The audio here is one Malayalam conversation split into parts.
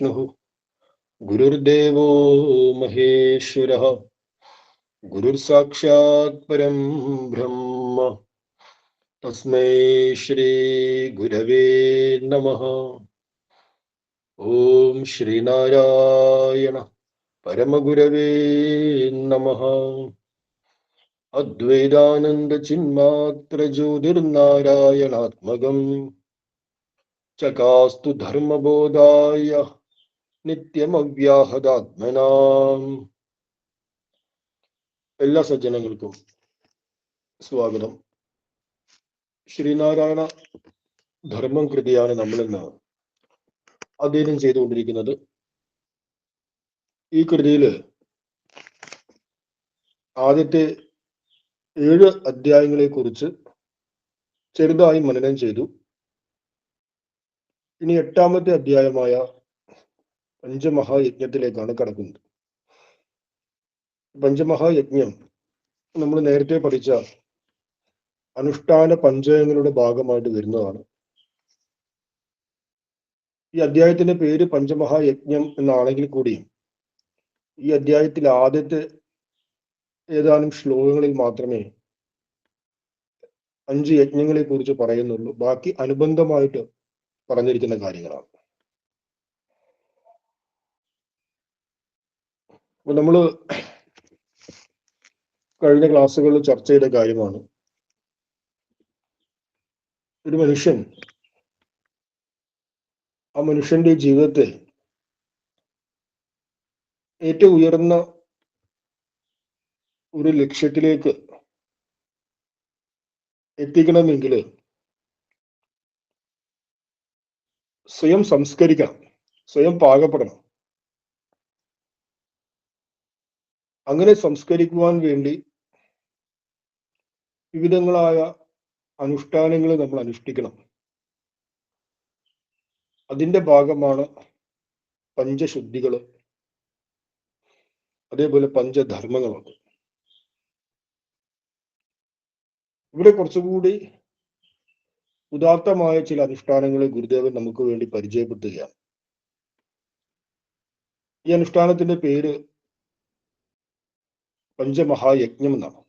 विष्णुः गुरुर्देवो महेश्वरः गुरुर्साक्षात् परं ब्रह्म तस्मै श्री गुरवे नमः। ओम श्रीनारायण परमगुरवे नमः। अद्वैतानंद चिन्मात्र ज्योतिर्नारायणात्मकम् चकास्तु धर्मबोधाय നിത്യമവ്യാഹതാത്മനാം. എല്ലാ സജ്ജനങ്ങൾക്കും സ്വാഗതം. ശ്രീനാരായണ ധർമ്മം കൃതിയാണ് നമ്മളിന്ന് അധ്യയനം ചെയ്തുകൊണ്ടിരിക്കുന്നത്. ഈ കൃതിയില് ആദ്യത്തെ 7 അധ്യായങ്ങളെ കുറിച്ച് ചെറുതായി മനനം ചെയ്തു. ഇനി 8ാമത്തെ അധ്യായമായ പഞ്ചമഹായജ്ഞത്തിലേക്കാണ് കടക്കുന്നത്. പഞ്ചമഹായജ്ഞം നമ്മൾ നേരത്തെ പഠിച്ച അനുഷ്ഠാന പഞ്ചകങ്ങളുടെ ഭാഗമായിട്ട് വരുന്നതാണ്. ഈ അധ്യായത്തിന്റെ പേര് പഞ്ചമഹായജ്ഞം എന്നാണെങ്കിൽ കൂടിയും ഈ അധ്യായത്തിൽ ആദ്യത്തെ ഏതാനും ശ്ലോകങ്ങളിൽ മാത്രമേ 5 യജ്ഞങ്ങളെ കുറിച്ച് പറയുന്നുള്ളൂ. ബാക്കി അനുബന്ധമായിട്ട് പറഞ്ഞിരിക്കുന്ന കാര്യങ്ങളാണ്. അപ്പൊ നമ്മള് കഴിഞ്ഞ ക്ലാസ്സുകളിൽ ചർച്ച ചെയ്ത കാര്യമാണ്, ഒരു മനുഷ്യൻ ആ മനുഷ്യന്റെ ജീവിതത്തെ ഏറ്റവും ഉയർന്ന ഒരു ലക്ഷ്യത്തിലേക്ക് എത്തിക്കണമെങ്കിൽ സ്വയം സംസ്കരിക്കണം, സ്വയം പാകപ്പെടണം. അങ്ങനെ സംസ്കരിക്കുവാൻ വേണ്ടി വിവിധങ്ങളായ അനുഷ്ഠാനങ്ങൾ നമ്മൾ അനുഷ്ഠിക്കണം. അതിന്റെ ഭാഗമാണ് പഞ്ചശുദ്ധികള്, അതേപോലെ പഞ്ചധർമ്മങ്ങളുണ്ട്. ഇവിടെ കുറച്ചുകൂടി ഉദാത്തമായ ചില അനുഷ്ഠാനങ്ങളെ ഗുരുദേവൻ നമുക്ക് വേണ്ടി പരിചയപ്പെടുത്തുകയാണ്. ഈ അനുഷ്ഠാനത്തിന്റെ പേര് പഞ്ചമഹായജ്ഞം എന്നാണ്.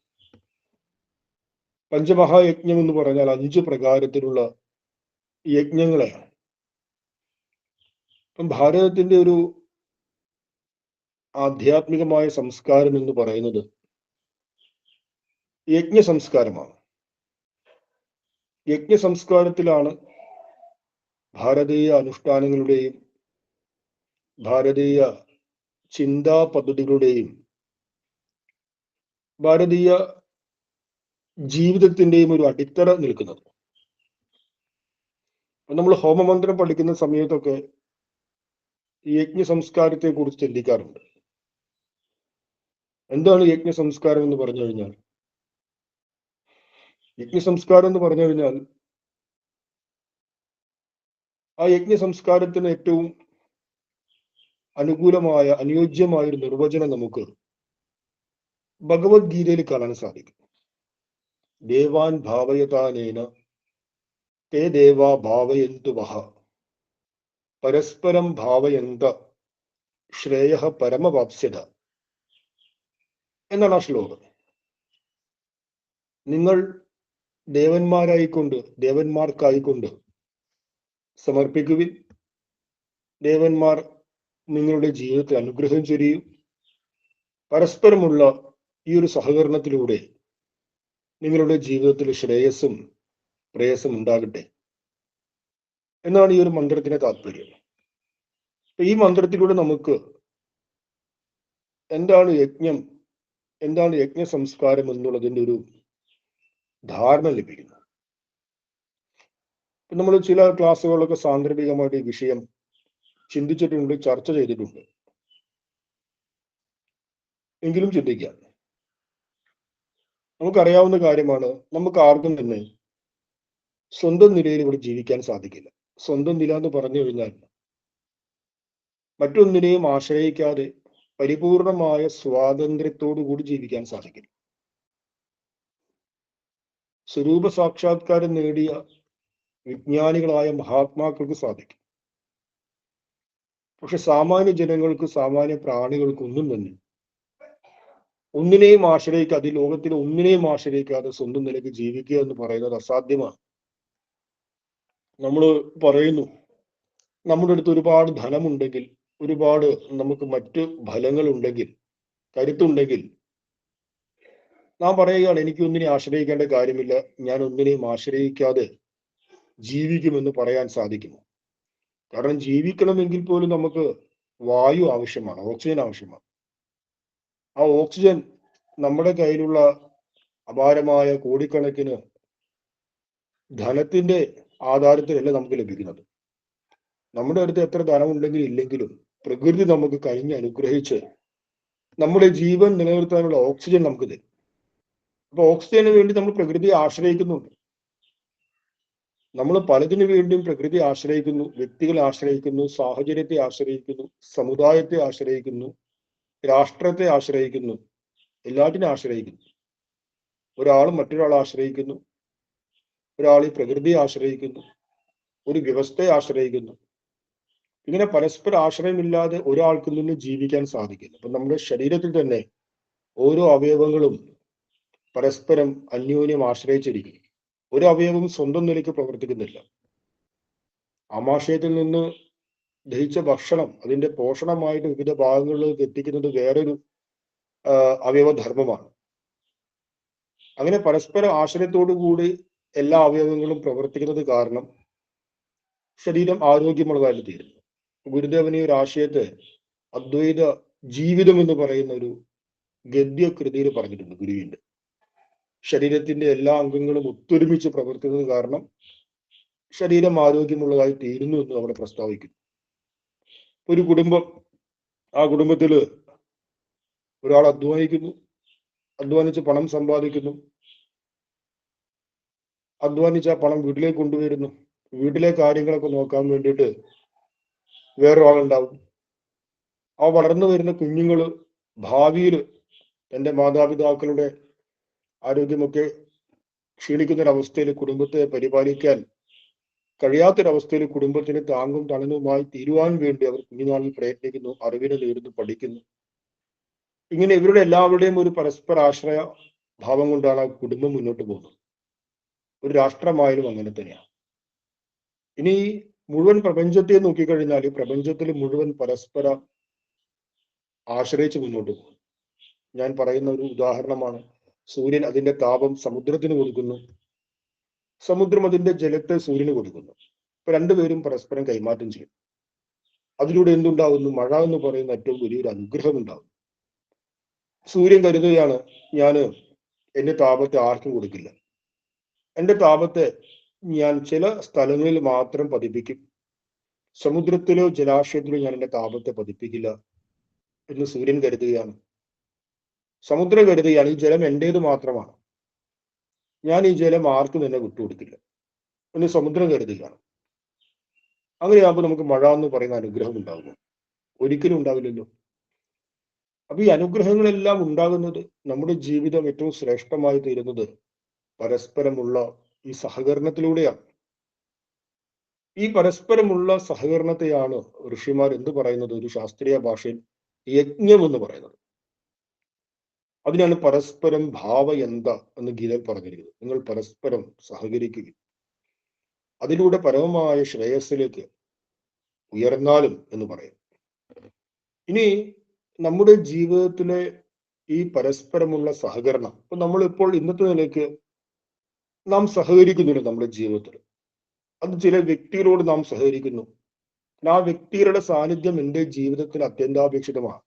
പഞ്ചമഹായജ്ഞം എന്ന് പറഞ്ഞാൽ 5 പ്രകാരത്തിലുള്ള യജ്ഞങ്ങളെയാണ്. ഇപ്പം ഭാരതത്തിന്റെ ഒരു ആധ്യാത്മികമായ സംസ്കാരം എന്ന് പറയുന്നത് യജ്ഞ സംസ്കാരമാണ്. യജ്ഞ സംസ്കാരത്തിലാണ് ഭാരതീയ അനുഷ്ഠാനങ്ങളുടെയും ഭാരതീയ ചിന്താ പദ്ധതികളുടെയും ഭാരതീയ ജീവിതത്തിന്റെയും ഒരു അടിത്തറ നിൽക്കുന്നത്. നമ്മൾ ഹോമമന്ത്രം പഠിക്കുന്ന സമയത്തൊക്കെ ഈ യജ്ഞ സംസ്കാരത്തെ കുറിച്ച് ചിന്തിക്കാറുണ്ട്. എന്താണ് യജ്ഞ സംസ്കാരം എന്ന് പറഞ്ഞു കഴിഞ്ഞാൽ, യജ്ഞ സംസ്കാരം എന്ന് പറഞ്ഞു കഴിഞ്ഞാൽ ആ യജ്ഞ സംസ്കാരത്തിന് ഏറ്റവും അനുകൂലമായ അനുയോജ്യമായ ഒരു നിർവചനം നമുക്ക് ഭഗവത്ഗീതയിൽ കാണാൻ സാധിക്കും. ദേവാൻ ഭാവയതാനേന തേ ദേവാ ഭാവയന്തു വഹ പരസ്പരം ഭാവയന്ത ശ്രേയഃ പരമവാപ്സ്യത എന്നാണ് ആ ശ്ലോകം. നിങ്ങൾ ദേവന്മാർക്കായിക്കൊണ്ട് സമർപ്പിക്കുവിൻ. ദേവന്മാർ നിങ്ങളുടെ ജീവിതത്തിൽ അനുഗ്രഹം ചൊരിയും. പരസ്പരമുള്ള ഈ ഒരു സഹകരണത്തിലൂടെ നിങ്ങളുടെ ജീവിതത്തിൽ ശ്രേയസ്സും പ്രേയസ്സും ഉണ്ടാകട്ടെ എന്നാണ് ഈ ഒരു മന്ത്രത്തിന്റെ താല്പര്യം. ഈ മന്ത്രത്തിലൂടെ നമുക്ക് എന്താണ് യജ്ഞം, എന്താണ് യജ്ഞ സംസ്കാരം എന്നുള്ളതിൻ്റെ ഒരു ധാരണ ലഭിക്കുന്നു. നമ്മൾ ചില ക്ലാസ്സുകളൊക്കെ സാന്ദർഭികമായിട്ട് ഈ വിഷയം ചിന്തിച്ചിട്ടുണ്ട്, ചർച്ച ചെയ്തിട്ടുണ്ട്. എങ്കിലും ചിന്തിക്കാം. നമുക്കറിയാവുന്ന കാര്യമാണ്, നമുക്ക് ആർക്കും തന്നെ സ്വന്തം നിലയിൽ ഇവിടെ ജീവിക്കാൻ സാധിക്കില്ല. സ്വന്തം നില എന്ന് പറഞ്ഞു കഴിഞ്ഞാൽ മറ്റൊന്നിനെയും ആശ്രയിക്കാതെ പരിപൂർണമായ സ്വാതന്ത്ര്യത്തോടു കൂടി ജീവിക്കാൻ സാധിക്കില്ല. സ്വരൂപ സാക്ഷാത്കാരം നേടിയ വിജ്ഞാനികളായ മഹാത്മാക്കൾക്ക് സാധിക്കും. പക്ഷെ സാമാന്യ ജനങ്ങൾക്ക്, സാമാന്യ പ്രാണികൾക്ക് ഒന്നിനെയും ആശ്രയിക്കാതെ, ഈ ലോകത്തിലെ ഒന്നിനെയും ആശ്രയിക്കാതെ സ്വന്തം നിലയ്ക്ക് ജീവിക്കുക എന്ന് പറയുന്നത് അസാധ്യമാണ്. നമ്മൾ പറയുന്നു, നമ്മുടെ അടുത്ത് ഒരുപാട് ധനമുണ്ടെങ്കിൽ, ഒരുപാട് നമുക്ക് മറ്റ് ഫലങ്ങളുണ്ടെങ്കിൽ, കരുത്തുണ്ടെങ്കിൽ നാം പറയുകയാണ് എനിക്ക് ഒന്നിനെ ആശ്രയിക്കേണ്ട കാര്യമില്ല, ഞാൻ ഒന്നിനെയും ആശ്രയിക്കാതെ ജീവിക്കുമെന്ന് പറയാൻ സാധിക്കുമോ? കാരണം ജീവിക്കണമെങ്കിൽ പോലും നമുക്ക് വായു ആവശ്യമാണ്, ഓക്സിജൻ ആവശ്യമാണ്. ആ ഓക്സിജൻ നമ്മുടെ കയ്യിലുള്ള അപാരമായ കോടിക്കണക്കിന് ധനത്തിന്റെ ആധാരത്തിലല്ല നമുക്ക് ലഭിക്കുന്നത്. നമ്മുടെ അടുത്ത് എത്ര ധനമുണ്ടെങ്കിലും ഇല്ലെങ്കിലും പ്രകൃതി നമുക്ക് കഴിഞ്ഞ് അനുഗ്രഹിച്ച് നമ്മുടെ ജീവൻ നിലനിർത്താനുള്ള ഓക്സിജൻ നമുക്ക് തരും. അപ്പൊ ഓക്സിജന് വേണ്ടി നമ്മൾ പ്രകൃതിയെ ആശ്രയിക്കുന്നുണ്ട്. നമ്മൾ പലതിനു വേണ്ടിയും പ്രകൃതിയെ ആശ്രയിക്കുന്നു, വ്യക്തികളെ ആശ്രയിക്കുന്നു, സാഹചര്യത്തെ ആശ്രയിക്കുന്നു, സമുദായത്തെ ആശ്രയിക്കുന്നു, രാഷ്ട്രത്തെ ആശ്രയിക്കുന്നു, എല്ലാറ്റിനെ ആശ്രയിക്കുന്നു. ഒരാൾ മറ്റൊരാളെ ആശ്രയിക്കുന്നു, ഒരാൾ ഈ പ്രകൃതിയെ ആശ്രയിക്കുന്നു, ഒരു വ്യവസ്ഥയെ ആശ്രയിക്കുന്നു. ഇങ്ങനെ പരസ്പര ആശ്രയമില്ലാതെ ഒരാൾക്ക് നിന്ന് ജീവിക്കാൻ സാധിക്കില്ല. അപ്പൊ നമ്മുടെ ശരീരത്തിൽ തന്നെ ഓരോ അവയവങ്ങളും പരസ്പരം അന്യോന്യം ആശ്രയിച്ചിരിക്കും. ഒരു അവയവം സ്വന്തം നിലയ്ക്ക് പ്രവർത്തിക്കുന്നില്ല. ആമാശയത്തിൽ നിന്ന് ദഹിച്ച ഭക്ഷണം അതിന്റെ പോഷണമായിട്ട് വിവിധ ഭാഗങ്ങളിലേക്ക് എത്തിക്കുന്നത് വേറൊരു അവയവധർമ്മമാണ്. അങ്ങനെ പരസ്പര ആശ്രയത്തോടു കൂടി എല്ലാ അവയവങ്ങളും പ്രവർത്തിക്കുന്നത് കാരണം ശരീരം ആരോഗ്യമുള്ളതായിട്ട് തീരുന്നു. ഗുരുദേവൻ ഈ ഒരു ആശയത്തെ അദ്വൈത ജീവിതം എന്ന് പറയുന്ന ഒരു ഗദ്യകൃതിയിൽ പറഞ്ഞിട്ടുണ്ട്. ഗുരുവിന്റെ ശരീരത്തിന്റെ എല്ലാ അംഗങ്ങളും ഒത്തൊരുമിച്ച് പ്രവർത്തിക്കുന്നത് കാരണം ശരീരം ആരോഗ്യമുള്ളതായി തീരുന്നു എന്ന് അവിടെ പ്രസ്താവിക്കുന്നു. ഒരു കുടുംബം, ആ കുടുംബത്തില് ഒരാൾ അധ്വാനിക്കുന്നു, അധ്വാനിച്ച് പണം സമ്പാദിക്കുന്നു, അധ്വാനിച്ച് ആ പണം വീട്ടിലേക്ക് കൊണ്ടുവരുന്നു. വീട്ടിലെ കാര്യങ്ങളൊക്കെ നോക്കാൻ വേണ്ടിയിട്ട് വേറൊരാളുണ്ടാവും. ആ വളർന്നു വരുന്ന കുഞ്ഞുങ്ങള് ഭാവിയിൽ തന്റെ മാതാപിതാക്കളുടെ ആരോഗ്യമൊക്കെ ക്ഷീണിക്കുന്നൊരവസ്ഥയിൽ കുടുംബത്തെ പരിപാലിക്കാൻ കഴിയാത്തൊരവസ്ഥയിൽ കുടുംബത്തിന് താങ്ങും തണലുമായി തീരുവാൻ വേണ്ടി അവർ കുഞ്ഞുനാളിൽ പ്രയത്നിക്കുന്നു, അറിവിനെ നേടുന്നു, പഠിക്കുന്നു. ഇങ്ങനെ ഇവരുടെ എല്ലാവരുടെയും ഒരു പരസ്പര ആശ്രയ ഭാവം കൊണ്ടാണ് ആ കുടുംബം മുന്നോട്ട് പോകുന്നത്. ഒരു രാഷ്ട്രമായാലും അങ്ങനെ തന്നെയാണ്. ഇനി മുഴുവൻ പ്രപഞ്ചത്തെ നോക്കിക്കഴിഞ്ഞാൽ പ്രപഞ്ചത്തിൽ മുഴുവൻ പരസ്പര ആശ്രയിച്ച് മുന്നോട്ട് പോകും. ഞാൻ പറയുന്ന ഒരു ഉദാഹരണമാണ്, സൂര്യൻ അതിന്റെ താപം സമുദ്രത്തിന് കൊടുക്കുന്നു, സമുദ്രം അതിന്റെ ജലത്തെ സൂര്യന് കൊടുക്കുന്നു. ഇപ്പൊ രണ്ടുപേരും പരസ്പരം കൈമാറ്റം ചെയ്യും. അതിലൂടെ എന്തുണ്ടാകുന്നു? മഴ എന്ന് പറയുന്ന ഏറ്റവും വലിയൊരു അനുഗ്രഹം ഉണ്ടാകും. സൂര്യൻ കരുതുകയാണ്, ഞാന് എന്റെ താപത്തെ ആർക്കും കൊടുക്കില്ല, എന്റെ താപത്തെ ഞാൻ ചില സ്ഥലങ്ങളിൽ മാത്രം പതിപ്പിക്കും, സമുദ്രത്തിലോ ജലാശയത്തിലോ ഞാൻ എന്റെ താപത്തെ പതിപ്പിക്കില്ല എന്ന് സൂര്യൻ കരുതുകയാണ്. സമുദ്രം കരുതുകയാണ്, ഈ ജലം എന്റേത് മാത്രമാണ്, ഞാൻ ഈ ജലം ആർക്കും തന്നെ വിട്ടുകൊടുക്കില്ല എന്ന് സമുദ്രം കരുതുകയാണ്. അങ്ങനെയാകുമ്പോൾ നമുക്ക് മഴ എന്ന് പറയുന്ന അനുഗ്രഹം ഉണ്ടാകുമോ? ഒരിക്കലും ഉണ്ടാവില്ലല്ലോ. അപ്പൊ ഈ അനുഗ്രഹങ്ങളെല്ലാം ഉണ്ടാകുന്നത്, നമ്മുടെ ജീവിതം ഏറ്റവും ശ്രേഷ്ഠമായി തീരുന്നത് പരസ്പരമുള്ള ഈ സഹകരണത്തിലൂടെയാണ്. ഈ പരസ്പരമുള്ള സഹകരണത്തെയാണ് ഋഷിമാർ എന്ത് പറയുന്നത്? ഒരു ശാസ്ത്രീയ ഭാഷയിൽ യജ്ഞം എന്ന് പറയുന്നത്. അതിനാണ് പരസ്പരം ഭാവയന്ത എന്ന് ഗീതയിൽ പറഞ്ഞിരിക്കുന്നത്. നിങ്ങൾ പരസ്പരം സഹകരിക്കുക, അതിലൂടെ പരമമായ ശ്രേയസ്സിലേക്ക് ഉയർന്നാലും എന്ന് പറയും. ഇനി നമ്മുടെ ജീവിതത്തിലെ ഈ പരസ്പരമുള്ള സഹകരണം, ഇപ്പൊ നമ്മളിപ്പോൾ ഇന്നത്തെ നിലയ്ക്ക് നാം സഹകരിക്കുന്നുണ്ട് നമ്മുടെ ജീവിതത്തിൽ. അത് ചില വ്യക്തികളോട് നാം സഹകരിക്കുന്നു, ആ വ്യക്തികളുടെ സാന്നിധ്യം എൻ്റെ ജീവിതത്തിൽ അത്യന്താപേക്ഷിതമാണ്.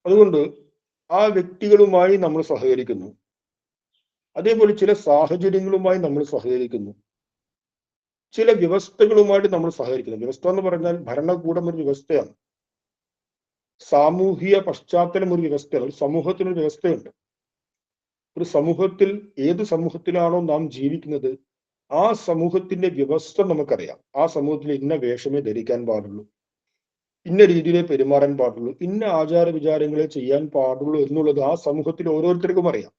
അതുകൊണ്ട് ആ വ്യക്തികളുമായി നമ്മൾ സഹകരിക്കുന്നു. അതേപോലെ ചില സാഹചര്യങ്ങളുമായി നമ്മൾ സഹകരിക്കുന്നു, ചില വ്യവസ്ഥകളുമായിട്ട് നമ്മൾ സഹകരിക്കുന്നു. വ്യവസ്ഥ എന്ന് പറഞ്ഞാൽ ഭരണകൂടം ഒരു വ്യവസ്ഥയാണ്, സാമൂഹിക പശ്ചാത്തലം ഒരു വ്യവസ്ഥയാണ്, ഒരു സമൂഹത്തിനൊരു വ്യവസ്ഥയുണ്ട്. ഒരു സമൂഹത്തിൽ, ഏത് സമൂഹത്തിലാണോ നാം ജീവിക്കുന്നത് ആ സമൂഹത്തിന്റെ വ്യവസ്ഥ നമുക്കറിയാം. ആ സമൂഹത്തിൽ ഇന്ന വേഷമേ ധരിക്കാൻ പാടുള്ളൂ, ഇന്ന രീതിയിലേ പെരുമാറാൻ പാടുള്ളൂ, ഇന്ന ആചാര വിചാരങ്ങളെ ചെയ്യാൻ പാടുള്ളൂ എന്നുള്ളത് ആ സമൂഹത്തിൽ ഓരോരുത്തർക്കും അറിയാം.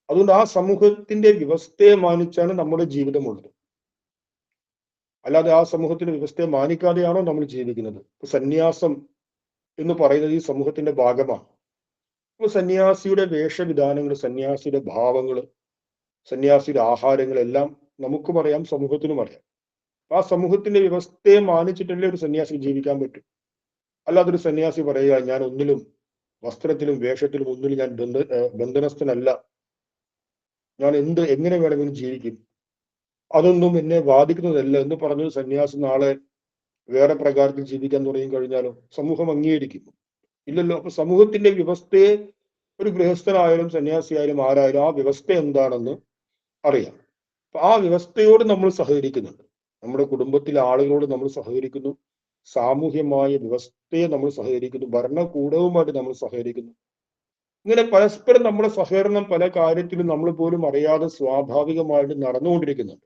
അതുകൊണ്ട് ആ സമൂഹത്തിന്റെ വ്യവസ്ഥയെ മാനിച്ചാണ് നമ്മുടെ ജീവിതമുള്ളത്. അല്ലാതെ ആ സമൂഹത്തിന്റെ വ്യവസ്ഥയെ മാനിക്കാതെയാണോ നമ്മൾ ജീവിക്കുന്നത്? സന്യാസം എന്ന് പറയുന്നത് ഈ സമൂഹത്തിന്റെ ഭാഗമാണ്. അപ്പൊ സന്യാസിയുടെ വേഷവിധാനങ്ങൾ, സന്യാസിയുടെ ഭാവങ്ങൾ, സന്യാസിയുടെ ആഹാരങ്ങൾ എല്ലാം നമുക്കും അറിയാം, സമൂഹത്തിനും അറിയാം. ആ സമൂഹത്തിന്റെ വ്യവസ്ഥയെ മാനിച്ചിട്ടല്ലേ ഒരു സന്യാസി ജീവിക്കാൻ പറ്റും. അല്ലാതെ ഒരു സന്യാസി പറയുക, ഞാൻ ഒന്നിലും, വസ്ത്രത്തിലും വേഷത്തിലും ഒന്നിലും ഞാൻ ബന്ധനസ്ഥനല്ല, ഞാൻ എങ്ങനെ വേണമെങ്കിലും ജീവിക്കും, അതൊന്നും എന്നെ ബാധിക്കുന്നതല്ല എന്ന് പറഞ്ഞൊരു സന്യാസി നാളെ വേറെ പ്രകാരത്തിൽ ജീവിക്കാൻ തുടങ്ങി കഴിഞ്ഞാലോ സമൂഹം അംഗീകരിക്കും? ഇല്ലല്ലോ. അപ്പൊ സമൂഹത്തിന്റെ വ്യവസ്ഥയെ ഒരു ഗൃഹസ്ഥനായാലും സന്യാസിയായാലും ആരായാലും ആ വ്യവസ്ഥ എന്താണെന്ന് അറിയാം. അപ്പൊ ആ വ്യവസ്ഥയോട് നമ്മൾ സഹകരിക്കുന്നുണ്ട്. നമ്മുടെ കുടുംബത്തിലെ ആളുകളോട് നമ്മൾ സഹകരിക്കുന്നു, സാമൂഹ്യമായ വ്യവസ്ഥയെ നമ്മൾ സഹകരിക്കുന്നു, ഭരണകൂടവുമായിട്ട് നമ്മൾ സഹകരിക്കുന്നു. ഇങ്ങനെ പരസ്പരം നമ്മുടെ സഹകരണം പല കാര്യത്തിലും നമ്മൾ പോലും അറിയാതെ സ്വാഭാവികമായിട്ട് നടന്നുകൊണ്ടിരിക്കുന്നുണ്ട്,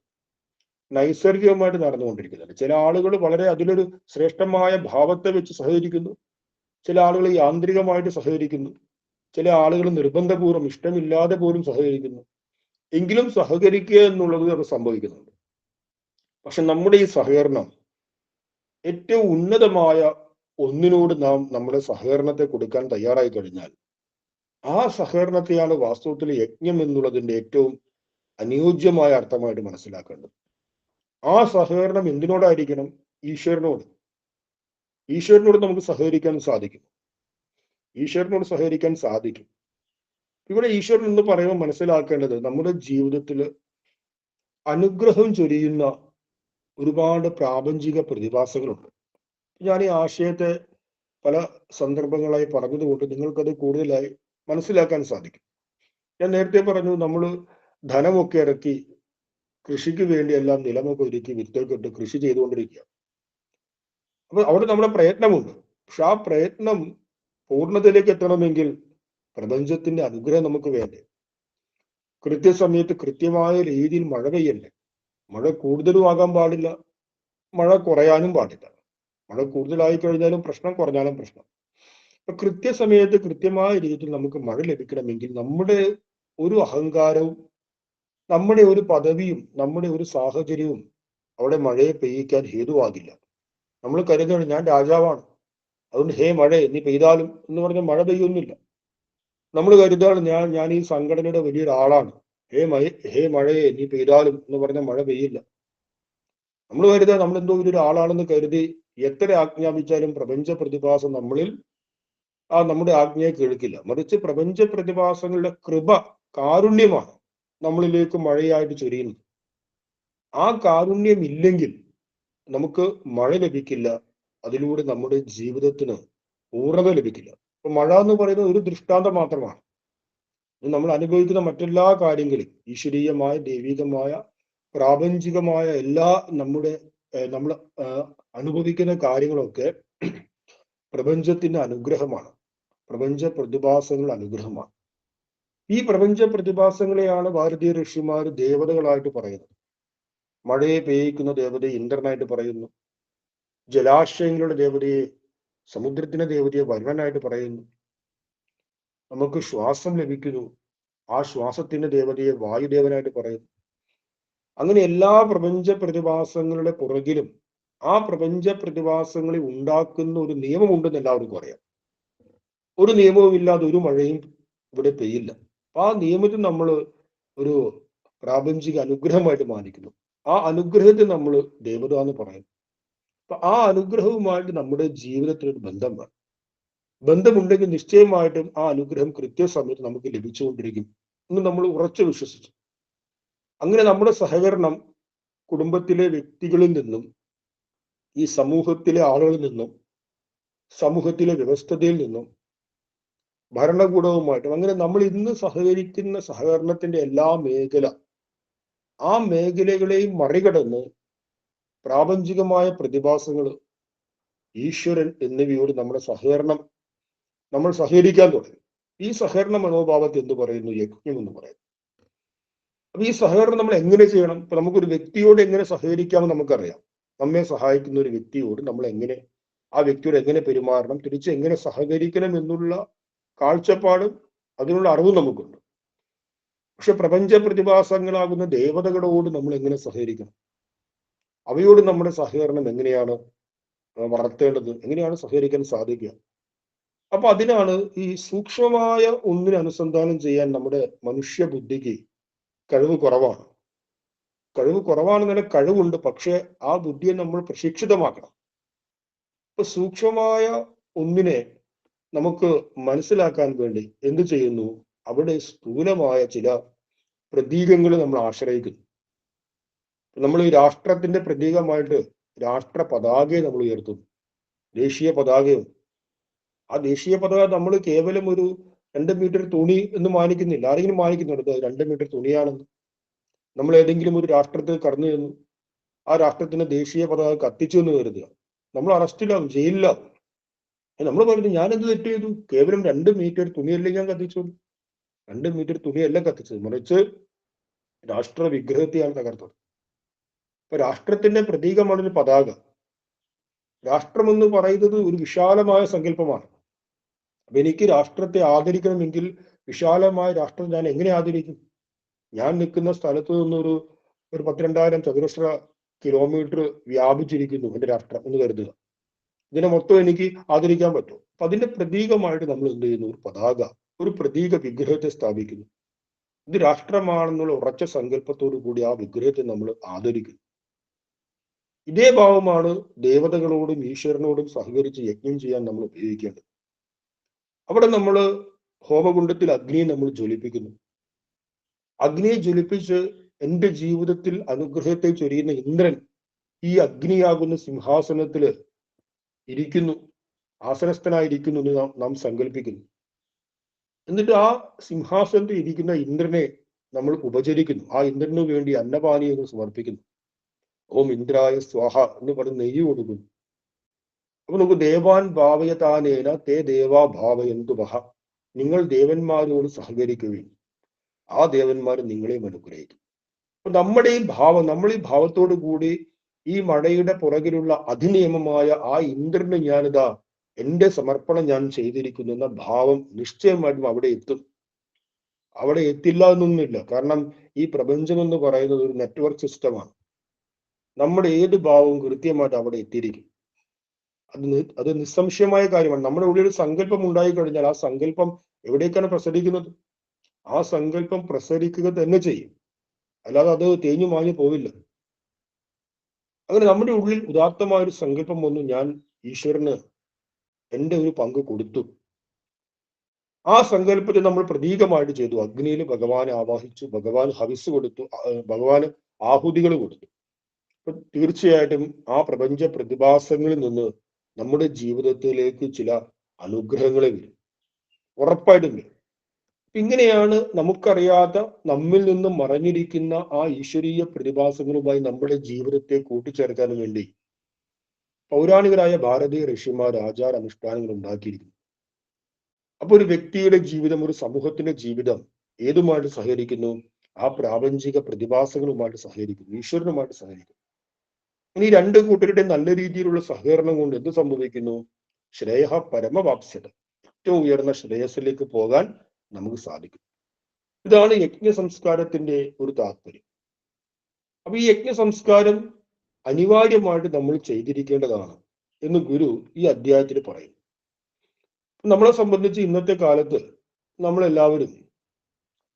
നൈസർഗികമായിട്ട് നടന്നുകൊണ്ടിരിക്കുന്നുണ്ട്. ചില ആളുകൾ വളരെ അതിലൊരു ശ്രേഷ്ഠമായ ഭാവത്തെ വെച്ച് സഹകരിക്കുന്നു, ചില ആളുകൾ യാന്ത്രികമായിട്ട് സഹകരിക്കുന്നു, ചില ആളുകൾ നിർബന്ധപൂർവ്വം ഇഷ്ടമില്ലാതെ പോലും സഹകരിക്കുന്നു. എങ്കിലും സഹകരിക്കുക എന്നുള്ളത് അത് സംഭവിക്കുന്നുണ്ട്. പക്ഷെ നമ്മുടെ ഈ സഹകരണം ഏറ്റവും ഉന്നതമായ ഒന്നിനോട് നാം നമ്മുടെ സഹകരണത്തെ കൊടുക്കാൻ തയ്യാറായി കഴിഞ്ഞാൽ ആ സഹകരണത്തെയാണ് വാസ്തവത്തിൽ യജ്ഞം എന്നുള്ളതിന്റെ ഏറ്റവും അനുയോജ്യമായ അർത്ഥമായിട്ട് മനസ്സിലാക്കേണ്ടത്. ആ സഹകരണം എന്തിനോടായിരിക്കണം? ഈശ്വരനോട്. ഈശ്വരനോട് നമുക്ക് സഹകരിക്കാൻ സാധിക്കും. ഈശ്വരനോട് സഹകരിക്കാൻ സാധിക്കും. ഇവിടെ ഈശ്വരൻ എന്ന് പറയുമ്പോൾ മനസ്സിലാക്കേണ്ടത്, നമ്മുടെ ജീവിതത്തിൽ അനുഗ്രഹം ചൊരിയുന്ന ഒരുപാട് പ്രാപഞ്ചിക പ്രതിഭാസങ്ങളുണ്ട്. ഞാൻ ഈ ആശയത്തെ പല സന്ദർഭങ്ങളായി പറഞ്ഞതുകൊണ്ട് നിങ്ങൾക്കത് കൂടുതലായി മനസ്സിലാക്കാൻ സാധിക്കും. ഞാൻ നേരത്തെ പറഞ്ഞു, നമ്മൾ ധനമൊക്കെ ഇറക്കി കൃഷിക്ക് വേണ്ടി എല്ലാം നിലമൊക്കെ ഒരുക്കി വിത്തൊക്കെ ഇട്ട് കൃഷി ചെയ്തുകൊണ്ടിരിക്കുക. അപ്പൊ അവിടെ നമ്മുടെ പ്രയത്നമുണ്ട്. പക്ഷെ ആ പ്രയത്നം പൂർണ്ണതയിലേക്ക് എത്തണമെങ്കിൽ പ്രപഞ്ചത്തിന്റെ അനുഗ്രഹം നമുക്ക് വേണ്ടേ? കൃത്യസമയത്ത് കൃത്യമായ രീതിയിൽ മഴ പെയ്യണ്ടേ? മഴ കൂടുതലും ആകാൻ പാടില്ല, മഴ കുറയാനും പാടില്ല. മഴ കൂടുതലായി കഴിഞ്ഞാലും പ്രശ്നം, കുറഞ്ഞാലും പ്രശ്നം. അപ്പൊ കൃത്യസമയത്ത് കൃത്യമായ രീതിയിൽ നമുക്ക് മഴ ലഭിക്കണമെങ്കിൽ നമ്മുടെ ഒരു അഹങ്കാരവും, നമ്മുടെ ഒരു പദവിയും, നമ്മുടെ ഒരു സാഹചര്യവും അവിടെ മഴയെ പെയ്യിക്കാൻ ഹേതുവാകില്ല. നമ്മൾ കരുതുകയാണ് ഞാൻ രാജാവാണ്, അതുകൊണ്ട് ഹേ മഴയെ നീ പെയ്താലും എന്ന് പറഞ്ഞാൽ മഴ പെയ്യൊന്നുമില്ല. നമ്മൾ കരുതാണ് ഞാൻ ഈ സംഘടനയുടെ വലിയൊരാളാണ്, ഹേ മഴയെ നീ പെയ്താലും എന്ന് പറഞ്ഞാൽ മഴ പെയ്യില്ല. നമ്മൾ കരുതുക നമ്മൾ എന്തോ ഒരു ആളാണെന്ന് കരുതി എത്ര ആജ്ഞാപിച്ചാലും പ്രപഞ്ച പ്രതിഭാസം നമ്മളിൽ നമ്മുടെ ആജ്ഞയെ കേൾക്കില്ല. മറിച്ച് പ്രപഞ്ച പ്രതിഭാസങ്ങളുടെ കൃപ, കാരുണ്യമാണ് നമ്മളിലേക്ക് മഴയായിട്ട് ചൊരിയുന്നത്. ആ കാരുണ്യം ഇല്ലെങ്കിൽ നമുക്ക് മഴ ലഭിക്കില്ല, അതിലൂടെ നമ്മുടെ ജീവിതത്തിന് പൂർണ്ണത ലഭിക്കില്ല. അപ്പൊ മഴ എന്ന് പറയുന്നത് ഒരു ദൃഷ്ടാന്തം മാത്രമാണ്. നമ്മൾ അനുഭവിക്കുന്ന മറ്റെല്ലാ കാര്യങ്ങളും ഈശ്വരീയമായ, ദൈവികമായ, പ്രാപഞ്ചികമായ എല്ലാ നമ്മൾ അനുഭവിക്കുന്ന കാര്യങ്ങളൊക്കെ പ്രപഞ്ചത്തിന്റെ അനുഗ്രഹമാണ്, പ്രപഞ്ച പ്രതിഭാസങ്ങളുടെ അനുഗ്രഹമാണ്. ഈ പ്രപഞ്ച പ്രതിഭാസങ്ങളെയാണ് ഭാരതീയ ഋഷിമാർ ദേവതകളായിട്ട് പറയുന്നത്. മഴയെ പെയ്യിക്കുന്ന ദേവതയെ ഇന്ദ്രനായിട്ട് പറയുന്നു, ജലാശയങ്ങളുടെ ദേവതയെ, സമുദ്രത്തിന്റെ ദേവതയെ വരുണനായിട്ട് പറയുന്നു. നമുക്ക് ശ്വാസം ലഭിക്കുന്നു, ആ ശ്വാസത്തിന്റെ ദേവതയെ വായുദേവനായിട്ട് പറയുന്നു. അങ്ങനെ എല്ലാ പ്രപഞ്ച പ്രതിഭാസങ്ങളുടെ പുറകിലും ആ പ്രപഞ്ച പ്രതിഭാസങ്ങളെ ഉണ്ടാക്കുന്ന ഒരു നിയമമുണ്ടെന്ന് എല്ലാവർക്കും അറിയാം. ഒരു നിയമവും ഇല്ലാതെ ഒരു മഴയും ഇവിടെ പെയ്യില്ല. ആ നിയമത്തിൽ നമ്മൾ ഒരു പ്രാപഞ്ചിക അനുഗ്രഹമായിട്ട് മാനിക്കുന്നു. ആ അനുഗ്രഹത്തെ നമ്മൾ ദേവത എന്ന് പറയുന്നു. അപ്പൊ ആ അനുഗ്രഹവുമായിട്ട് നമ്മുടെ ജീവിതത്തിൽ ഒരു ബന്ധം വേണം. ബന്ധമുണ്ടെങ്കിൽ നിശ്ചയമായിട്ടും ആ അനുഗ്രഹം കൃത്യസമയത്ത് നമുക്ക് ലഭിച്ചുകൊണ്ടിരിക്കും എന്ന് നമ്മൾ ഉറച്ചു വിശ്വസിച്ചു. അങ്ങനെ നമ്മുടെ സഹകരണം കുടുംബത്തിലെ വ്യക്തികളിൽ നിന്നും, ഈ സമൂഹത്തിലെ ആളുകളിൽ നിന്നും, സമൂഹത്തിലെ വ്യവസ്ഥതയിൽ നിന്നും, ഭരണകൂടവുമായിട്ടും, അങ്ങനെ നമ്മൾ ഇന്ന് സഹകരിക്കുന്ന സഹകരണത്തിന്റെ എല്ലാ ആ മേഖലകളെയും മറികടന്ന് പ്രാപഞ്ചികമായ പ്രതിഭാസങ്ങൾ, ഈശ്വരൻ എന്നിവയോട് നമ്മുടെ സഹകരണം, നമ്മൾ സഹകരിക്കാൻ തുടങ്ങി. ഈ സഹകരണ മനോഭാവത്തെ എന്ത് പറയുന്നു? യജ്ഞം എന്ന് പറയുന്നു. അപ്പൊ ഈ സഹകരണം നമ്മൾ എങ്ങനെ ചെയ്യണം? ഇപ്പൊ നമുക്കൊരു വ്യക്തിയോട് എങ്ങനെ സഹകരിക്കാമെന്ന് നമുക്കറിയാം. നമ്മെ സഹായിക്കുന്ന ഒരു വ്യക്തിയോട് നമ്മൾ എങ്ങനെ, ആ വ്യക്തിയോട് എങ്ങനെ പെരുമാറണം, തിരിച്ച് എങ്ങനെ സഹകരിക്കണം എന്നുള്ള കാഴ്ചപ്പാടും അതിനുള്ള അറിവും നമുക്കുണ്ട്. പക്ഷെ പ്രപഞ്ച പ്രതിഭാസങ്ങളാകുന്ന ദേവതകളോട് നമ്മൾ എങ്ങനെ സഹകരിക്കണം? അവയോട് നമ്മുടെ സഹകരണം എങ്ങനെയാണ് വളർത്തേണ്ടത്, എങ്ങനെയാണ് സഹകരിക്കാൻ സാധിക്കുക? അപ്പൊ അതിനാണ് ഈ സൂക്ഷ്മമായ ഒന്നിനെ അനുസന്ധാനം ചെയ്യാൻ നമ്മുടെ മനുഷ്യ ബുദ്ധിക്ക് കഴിവ് കുറവാണ്. കഴിവ് കുറവാണെന്നല്ല, കഴിവുണ്ട്, പക്ഷെ ആ ബുദ്ധിയെ നമ്മൾ പ്രശിക്ഷിതമാക്കണം. ഇപ്പൊ സൂക്ഷ്മമായ ഒന്നിനെ നമുക്ക് മനസ്സിലാക്കാൻ വേണ്ടി എന്ത് ചെയ്യുന്നു? അവിടെ സ്ഥൂലമായ ചില പ്രതീകങ്ങൾ നമ്മൾ ആശ്രയിക്കുന്നു. നമ്മൾ ഈ രാഷ്ട്രത്തിന്റെ പ്രതീകമായിട്ട് രാഷ്ട്ര പതാകയെ നമ്മൾ ഉയർത്തുന്നു, ദേശീയ പതാകയും. ആ ദേശീയ പതാക നമ്മൾ കേവലം ഒരു 2 മീറ്റർ തുണി എന്ന് മാനിക്കുന്നില്ല. ആരെങ്കിലും മാനിക്കുന്നുണ്ട് 2 മീറ്റർ തുണിയാണെന്ന്? നമ്മൾ ഏതെങ്കിലും ഒരു രാഷ്ട്രത്തിൽ കടന്നു ചെന്നു ആ രാഷ്ട്രത്തിന്റെ ദേശീയ പതാക കത്തിച്ചു എന്ന് കരുതുക, നമ്മൾ അറസ്റ്റിലാവും, ജയിലിലാവും. നമ്മൾ പറഞ്ഞു ഞാനെന്ത് തെറ്റ് ചെയ്തു? കേവലം 2 മീറ്റർ തുണിയല്ലേ ഞാൻ കത്തിച്ചു? 2 മീറ്റർ തുണിയല്ല കത്തിച്ചത്, മറിച്ച് രാഷ്ട്ര വിഗ്രഹത്തെയാണ് തകർത്തത്. ഇപ്പൊ രാഷ്ട്രത്തിന്റെ പ്രതീകമാണ് ഒരു പതാക. രാഷ്ട്രം എന്ന് പറയുന്നത് ഒരു വിശാലമായ സങ്കല്പമാണ്. അപ്പൊ എനിക്ക് രാഷ്ട്രത്തെ ആദരിക്കണമെങ്കിൽ വിശാലമായ രാഷ്ട്രം ഞാൻ എങ്ങനെ ആദരിക്കും? ഞാൻ നിൽക്കുന്ന സ്ഥലത്ത് നിന്നൊരു 12,000 ചതുരശ്ര കിലോമീറ്റർ വ്യാപിച്ചിരിക്കുന്നു എന്റെ രാഷ്ട്രം എന്ന് കരുതുക. ഇതിനെ മൊത്തം എനിക്ക് ആദരിക്കാൻ പറ്റും? അപ്പൊ അതിന്റെ പ്രതീകമായിട്ട് നമ്മൾ എന്ത് ചെയ്യുന്നു? ഒരു പതാക, ഒരു പ്രതീക വിഗ്രഹത്തെ സ്ഥാപിക്കുന്നു. ഇത് രാഷ്ട്രമാണെന്നുള്ള ഉറച്ച സങ്കല്പത്തോടു കൂടി ആ വിഗ്രഹത്തെ നമ്മൾ ആദരിക്കുന്നു. ഇതേ ഭാവമാണ് ദേവതകളോടും ഈശ്വരനോടും സഹകരിച്ച് യജ്ഞം ചെയ്യാൻ നമ്മൾ ഉപയോഗിക്കേണ്ടത്. അവിടെ നമ്മൾ ഹോമകുണ്ഡത്തിൽ അഗ്നിയെ നമ്മൾ ജ്വലിപ്പിക്കുന്നു. അഗ്നിയെ ജ്വലിപ്പിച്ച് എന്റെ ജീവിതത്തിൽ അനുഗ്രഹത്തെ ചൊരിയുന്ന ഇന്ദ്രൻ ഈ അഗ്നിയാകുന്ന സിംഹാസനത്തില് ഇരിക്കുന്നു, ആസനസ്ഥനായിരിക്കുന്നു എന്ന് നാം സങ്കല്പിക്കുന്നു. എന്നിട്ട് ആ സിംഹാസനത്തിൽ ഇരിക്കുന്ന ഇന്ദ്രനെ നമ്മൾ ഉപചരിക്കുന്നു. ആ ഇന്ദ്രനു വേണ്ടി അന്നപാനീയങ്ങൾ സമർപ്പിക്കുന്നു. ഓം ഇന്ദ്രായ സ്വാഹ എന്ന് പറഞ്ഞ് നെയ്യ് കൊടുക്കുന്നു. അപ്പൊ നമുക്ക് ദേവാൻ ഭാവയതാനേന തേ ദേവാ ഭാവയന്തു വഹ, നിങ്ങൾ ദേവന്മാരോട് സഹകരിക്കുകയും ആ ദേവന്മാർ നിങ്ങളെയും അനുഗ്രഹിക്കും. അപ്പൊ നമ്മുടെ ഈ ഭാവം, നമ്മൾ ഈ ഭാവത്തോടു കൂടി ഈ മഴയുടെ പുറകിലുള്ള അധിനിയമമായ ആ ഇന്ദ്രന് ഞാനിതാ എന്റെ സമർപ്പണം ഞാൻ ചെയ്തിരിക്കുന്നു എന്ന ഭാവം നിശ്ചയമായിട്ടും അവിടെ എത്തും. അവിടെ എത്തില്ല എന്നൊന്നുമില്ല. കാരണം ഈ പ്രപഞ്ചം എന്ന് പറയുന്നത് ഒരു നെറ്റ്വർക്ക് സിസ്റ്റമാണ്. നമ്മുടെ ഏത് ഭാവവും കൃത്യമായിട്ട് അവിടെ എത്തിയിരിക്കും. അത് നിസ്സംശയമായ കാര്യമാണ്. നമ്മുടെ ഉള്ളിൽ ഒരു സങ്കല്പം ഉണ്ടായി കഴിഞ്ഞാൽ ആ സങ്കല്പം എവിടേക്കാണ് പ്രസരിക്കുന്നത്? ആ സങ്കല്പം പ്രസരിക്കുക തന്നെ ചെയ്യും, അല്ലാതെ അത് തേഞ്ഞു മാഞ്ഞു പോവില്ല. അങ്ങനെ നമ്മുടെ ഉള്ളിൽ ഉദാത്തമായ ഒരു സങ്കല്പം വന്നു, ഞാൻ ഈശ്വരന് എന്റെ ഒരു പങ്ക് കൊടുത്തു. ആ സങ്കല്പത്തെ നമ്മൾ പ്രതീകമായിട്ട് ചെയ്തു. അഗ്നിയിൽ ഭഗവാനെ ആവാഹിച്ചു, ഭഗവാൻ ഹവിസ് കൊടുത്തു, ഭഗവാന് ആഹുതികൾ കൊടുത്തു. അപ്പൊ തീർച്ചയായിട്ടും ആ പ്രപഞ്ച പ്രതിഭാസങ്ങളിൽ നിന്ന് നമ്മുടെ ജീവിതത്തിലേക്ക് ചില അനുഗ്രഹങ്ങൾ വരും, ഉറപ്പായിട്ടും വരും. ഇങ്ങനെയാണ് നമുക്കറിയാത്ത നമ്മിൽ നിന്നും മറഞ്ഞിരിക്കുന്ന ആ ഈശ്വരീയ പ്രതിഭാസങ്ങളുമായി നമ്മുടെ ജീവിതത്തെ കൂട്ടിച്ചേർക്കാൻ വേണ്ടി പൗരാണികരായ ഭാരതീയ ഋഷിമാർ ആചാര അനുഷ്ഠാനങ്ങൾ ഉണ്ടാക്കിയിരിക്കുന്നു. അപ്പൊ ഒരു വ്യക്തിയുടെ ജീവിതം, ഒരു സമൂഹത്തിന്റെ ജീവിതം ഏതുമായിട്ട് സഹകരിക്കുന്നു? ആ പ്രാപഞ്ചിക പ്രതിഭാസങ്ങളുമായിട്ട് സഹകരിക്കുന്നു, ഈശ്വരനുമായിട്ട് സഹകരിക്കുന്നു. ഇനി രണ്ട് കൂട്ടരുടെ നല്ല രീതിയിലുള്ള സഹകരണം കൊണ്ട് എന്ത് സംഭവിക്കുന്നു? ശ്രേയ പരമവാപ്സ്യത, ഏറ്റവും ഉയർന്ന ശ്രേയസ്സിലേക്ക് പോകാൻ നമുക്ക് സാധിക്കും. ഇതാണ് യജ്ഞ സംസ്കാരത്തിന്റെ ഒരു താല്പര്യം. അപ്പൊ ഈ യജ്ഞ സംസ്കാരം അനിവാര്യമായിട്ട് നമ്മൾ ചെയ്തിരിക്കേണ്ടതാണ് എന്ന് ഗുരു ഈ അധ്യായത്തിൽ പറയും. നമ്മളെ സംബന്ധിച്ച് ഇന്നത്തെ കാലത്ത് നമ്മളെല്ലാവരും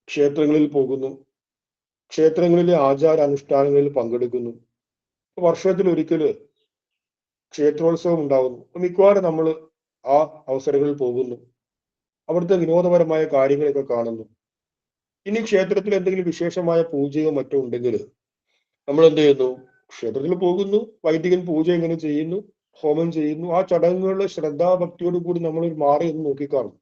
ക്ഷേത്രങ്ങളിൽ പോകുന്നു, ക്ഷേത്രങ്ങളിലെ ആചാര അനുഷ്ഠാനങ്ങളിൽ പങ്കെടുക്കുന്നു. വർഷത്തിൽ ഒരിക്കല് ക്ഷേത്രോത്സവം ഉണ്ടാകുന്നു. മിക്കവാറും നമ്മൾ ആ അവസരങ്ങളിൽ പോകുന്നു, അവിടുത്തെ വിനോദപരമായ കാര്യങ്ങളൊക്കെ കാണുന്നു. ഇനി ക്ഷേത്രത്തിൽ എന്തെങ്കിലും വിശേഷമായ പൂജയോ മറ്റോ ഉണ്ടെങ്കിൽ നമ്മൾ എന്ത് ചെയ്യുന്നു? ക്ഷേത്രത്തിൽ പോകുന്നു, വൈദികൻ പൂജ എങ്ങനെ ചെയ്യുന്നു, ഹോമം ചെയ്യുന്നു, ആ ചടങ്ങുകളിൽ ശ്രദ്ധാഭക്തിയോട് കൂടി നമ്മൾ മാറി എന്ന് നോക്കിക്കാണുന്നു.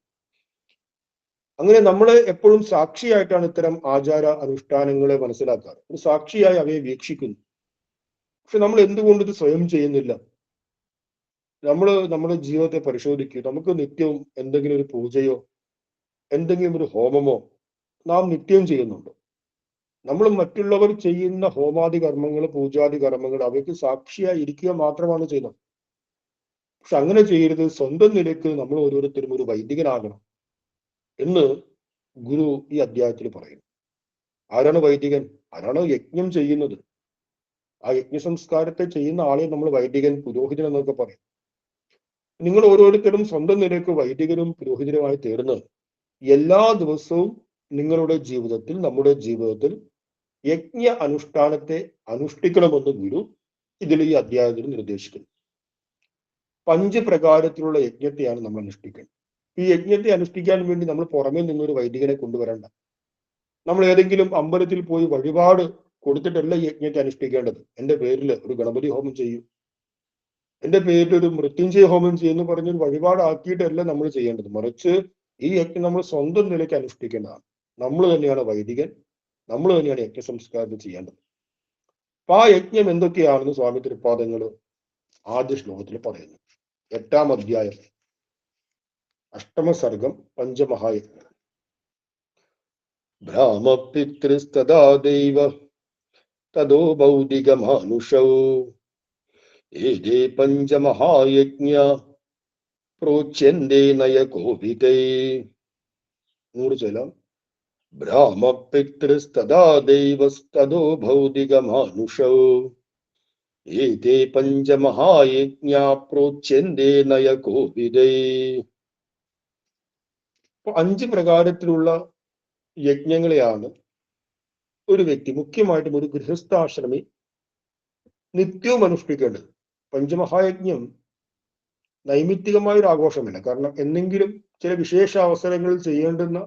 അങ്ങനെ നമ്മൾ എപ്പോഴും സാക്ഷിയായിട്ടാണ് ഇത്തരം ആചാര അനുഷ്ഠാനങ്ങളെ മനസ്സിലാക്കാറ്, ഒരു സാക്ഷിയായി അവയെ വീക്ഷിക്കുന്നു. പക്ഷെ നമ്മൾ എന്തുകൊണ്ട് ഇത് സ്വയം ചെയ്യുന്നില്ല? നമ്മൾ നമ്മുടെ ജീവിതത്തെ പരിശോധിക്കുക. നമുക്ക് നിത്യവും എന്തെങ്കിലും ഒരു പൂജയോ എന്തെങ്കിലും ഒരു ഹോമമോ നാം നിത്യം ചെയ്യുന്നുണ്ട്. നമ്മൾ മറ്റുള്ളവർ ചെയ്യുന്ന ഹോമാദി കർമ്മങ്ങൾ, പൂജാതി കർമ്മങ്ങൾ അവയ്ക്ക് സാക്ഷിയായി ഇരിക്കുക മാത്രമാണ് ചെയ്യുന്നത്. പക്ഷെ അങ്ങനെ ചെയ്യരുത്. സ്വന്തം നിലയ്ക്ക് നമ്മൾ ഓരോരുത്തരും ഒരു വൈദികനാകണം എന്ന് ഗുരു ഈ അധ്യായത്തിൽ പറയുന്നു. ആരാണ് വൈദികൻ? ആരാണ് യജ്ഞം ചെയ്യുന്നത്? ആ യജ്ഞസംസ്കാരത്തെ ചെയ്യുന്ന ആളെ നമ്മൾ വൈദികൻ, പുരോഹിതൻ എന്നൊക്കെ പറയും. നിങ്ങൾ ഓരോരുത്തരും സ്വന്തം നിലയ്ക്ക് വൈദികരും പുരോഹിതരുമായി തീർന്ന് എല്ലാ ദിവസവും നിങ്ങളുടെ ജീവിതത്തിൽ, നമ്മുടെ ജീവിതത്തിൽ യജ്ഞ അനുഷ്ഠാനത്തെ അനുഷ്ഠിക്കണമെന്ന് ഗുരു ഇതിൽ ഈ അധ്യായത്തിൽ നിർദ്ദേശിക്കുന്നു. 5 പ്രകാരത്തിലുള്ള യജ്ഞത്തെയാണ് നമ്മൾ അനുഷ്ഠിക്കുന്നത്. ഈ യജ്ഞത്തെ അനുഷ്ഠിക്കാൻ വേണ്ടി നമ്മൾ പുറമേ നിന്നൊരു വൈദികനെ കൊണ്ടുവരണ്ട. നമ്മൾ ഏതെങ്കിലും അമ്പലത്തിൽ പോയി വഴിപാട് കൊടുത്തിട്ടല്ല ഈ യജ്ഞത്തെ അനുഷ്ഠിക്കേണ്ടത്. എൻ്റെ പേരിൽ ഒരു ഗണപതി ഹോമം ചെയ്യും, എൻ്റെ പേരിൽ ഒരു മൃത്യുഞ്ജയ ഹോമം ചെയ്യുന്നു പറഞ്ഞൊരു വഴിപാടാക്കിയിട്ടല്ല നമ്മൾ ചെയ്യേണ്ടത്. മറിച്ച് ഈ യജ്ഞം നമ്മൾ സ്വന്തം നിലയ്ക്ക് അനുഷ്ഠിക്കേണ്ടതാണ്. നമ്മൾ തന്നെയാണ് വൈദികൻ, നമ്മൾ തന്നെയാണ് യജ്ഞസംസ്കാരം ചെയ്യേണ്ടത്. അപ്പൊ ആ യജ്ഞം എന്തൊക്കെയാണെന്ന് സ്വാമി തൃപ്പാദങ്ങൾ ആദ്യ ശ്ലോകത്തിൽ പറയുന്നു. 8-ാം അധ്യായം 8ാം സർഗം പഞ്ചമഹായജ്ഞം. ബ്രാഹ്മപിതൃസ്തദാ ദൈവ തദോ ഭൗതികമാനുഷൗ ഏതേ പഞ്ചമഹായജ്ഞ പ്രോച്യന്തേ നയകോപിതൈ. 100 ചൊല്ലാം. ബ്രാഹ്മപിതൃസ്തദാ ദൈവസ്തദോ ഭൗതികമാനുഷൗ ഏതേ പഞ്ചമഹായജ്ഞ പ്രോച്യന്തേ നയകോപിതൈ. 5 പ്രകാരത്തിലുള്ള യജ്ഞങ്ങളെയാണ് ഒരു വ്യക്തി, മുഖ്യമായിട്ടും ഒരു ഗൃഹസ്ഥാശ്രമി, നിത്യവും അനുഷ്ഠിക്കേണ്ടത്. പഞ്ചമഹായജ്ഞം നൈമിത്തികമായ ഒരു ആഘോഷമല്ല. കാരണം എന്നെങ്കിലും ചില വിശേഷ അവസരങ്ങളിൽ ചെയ്യേണ്ടുന്ന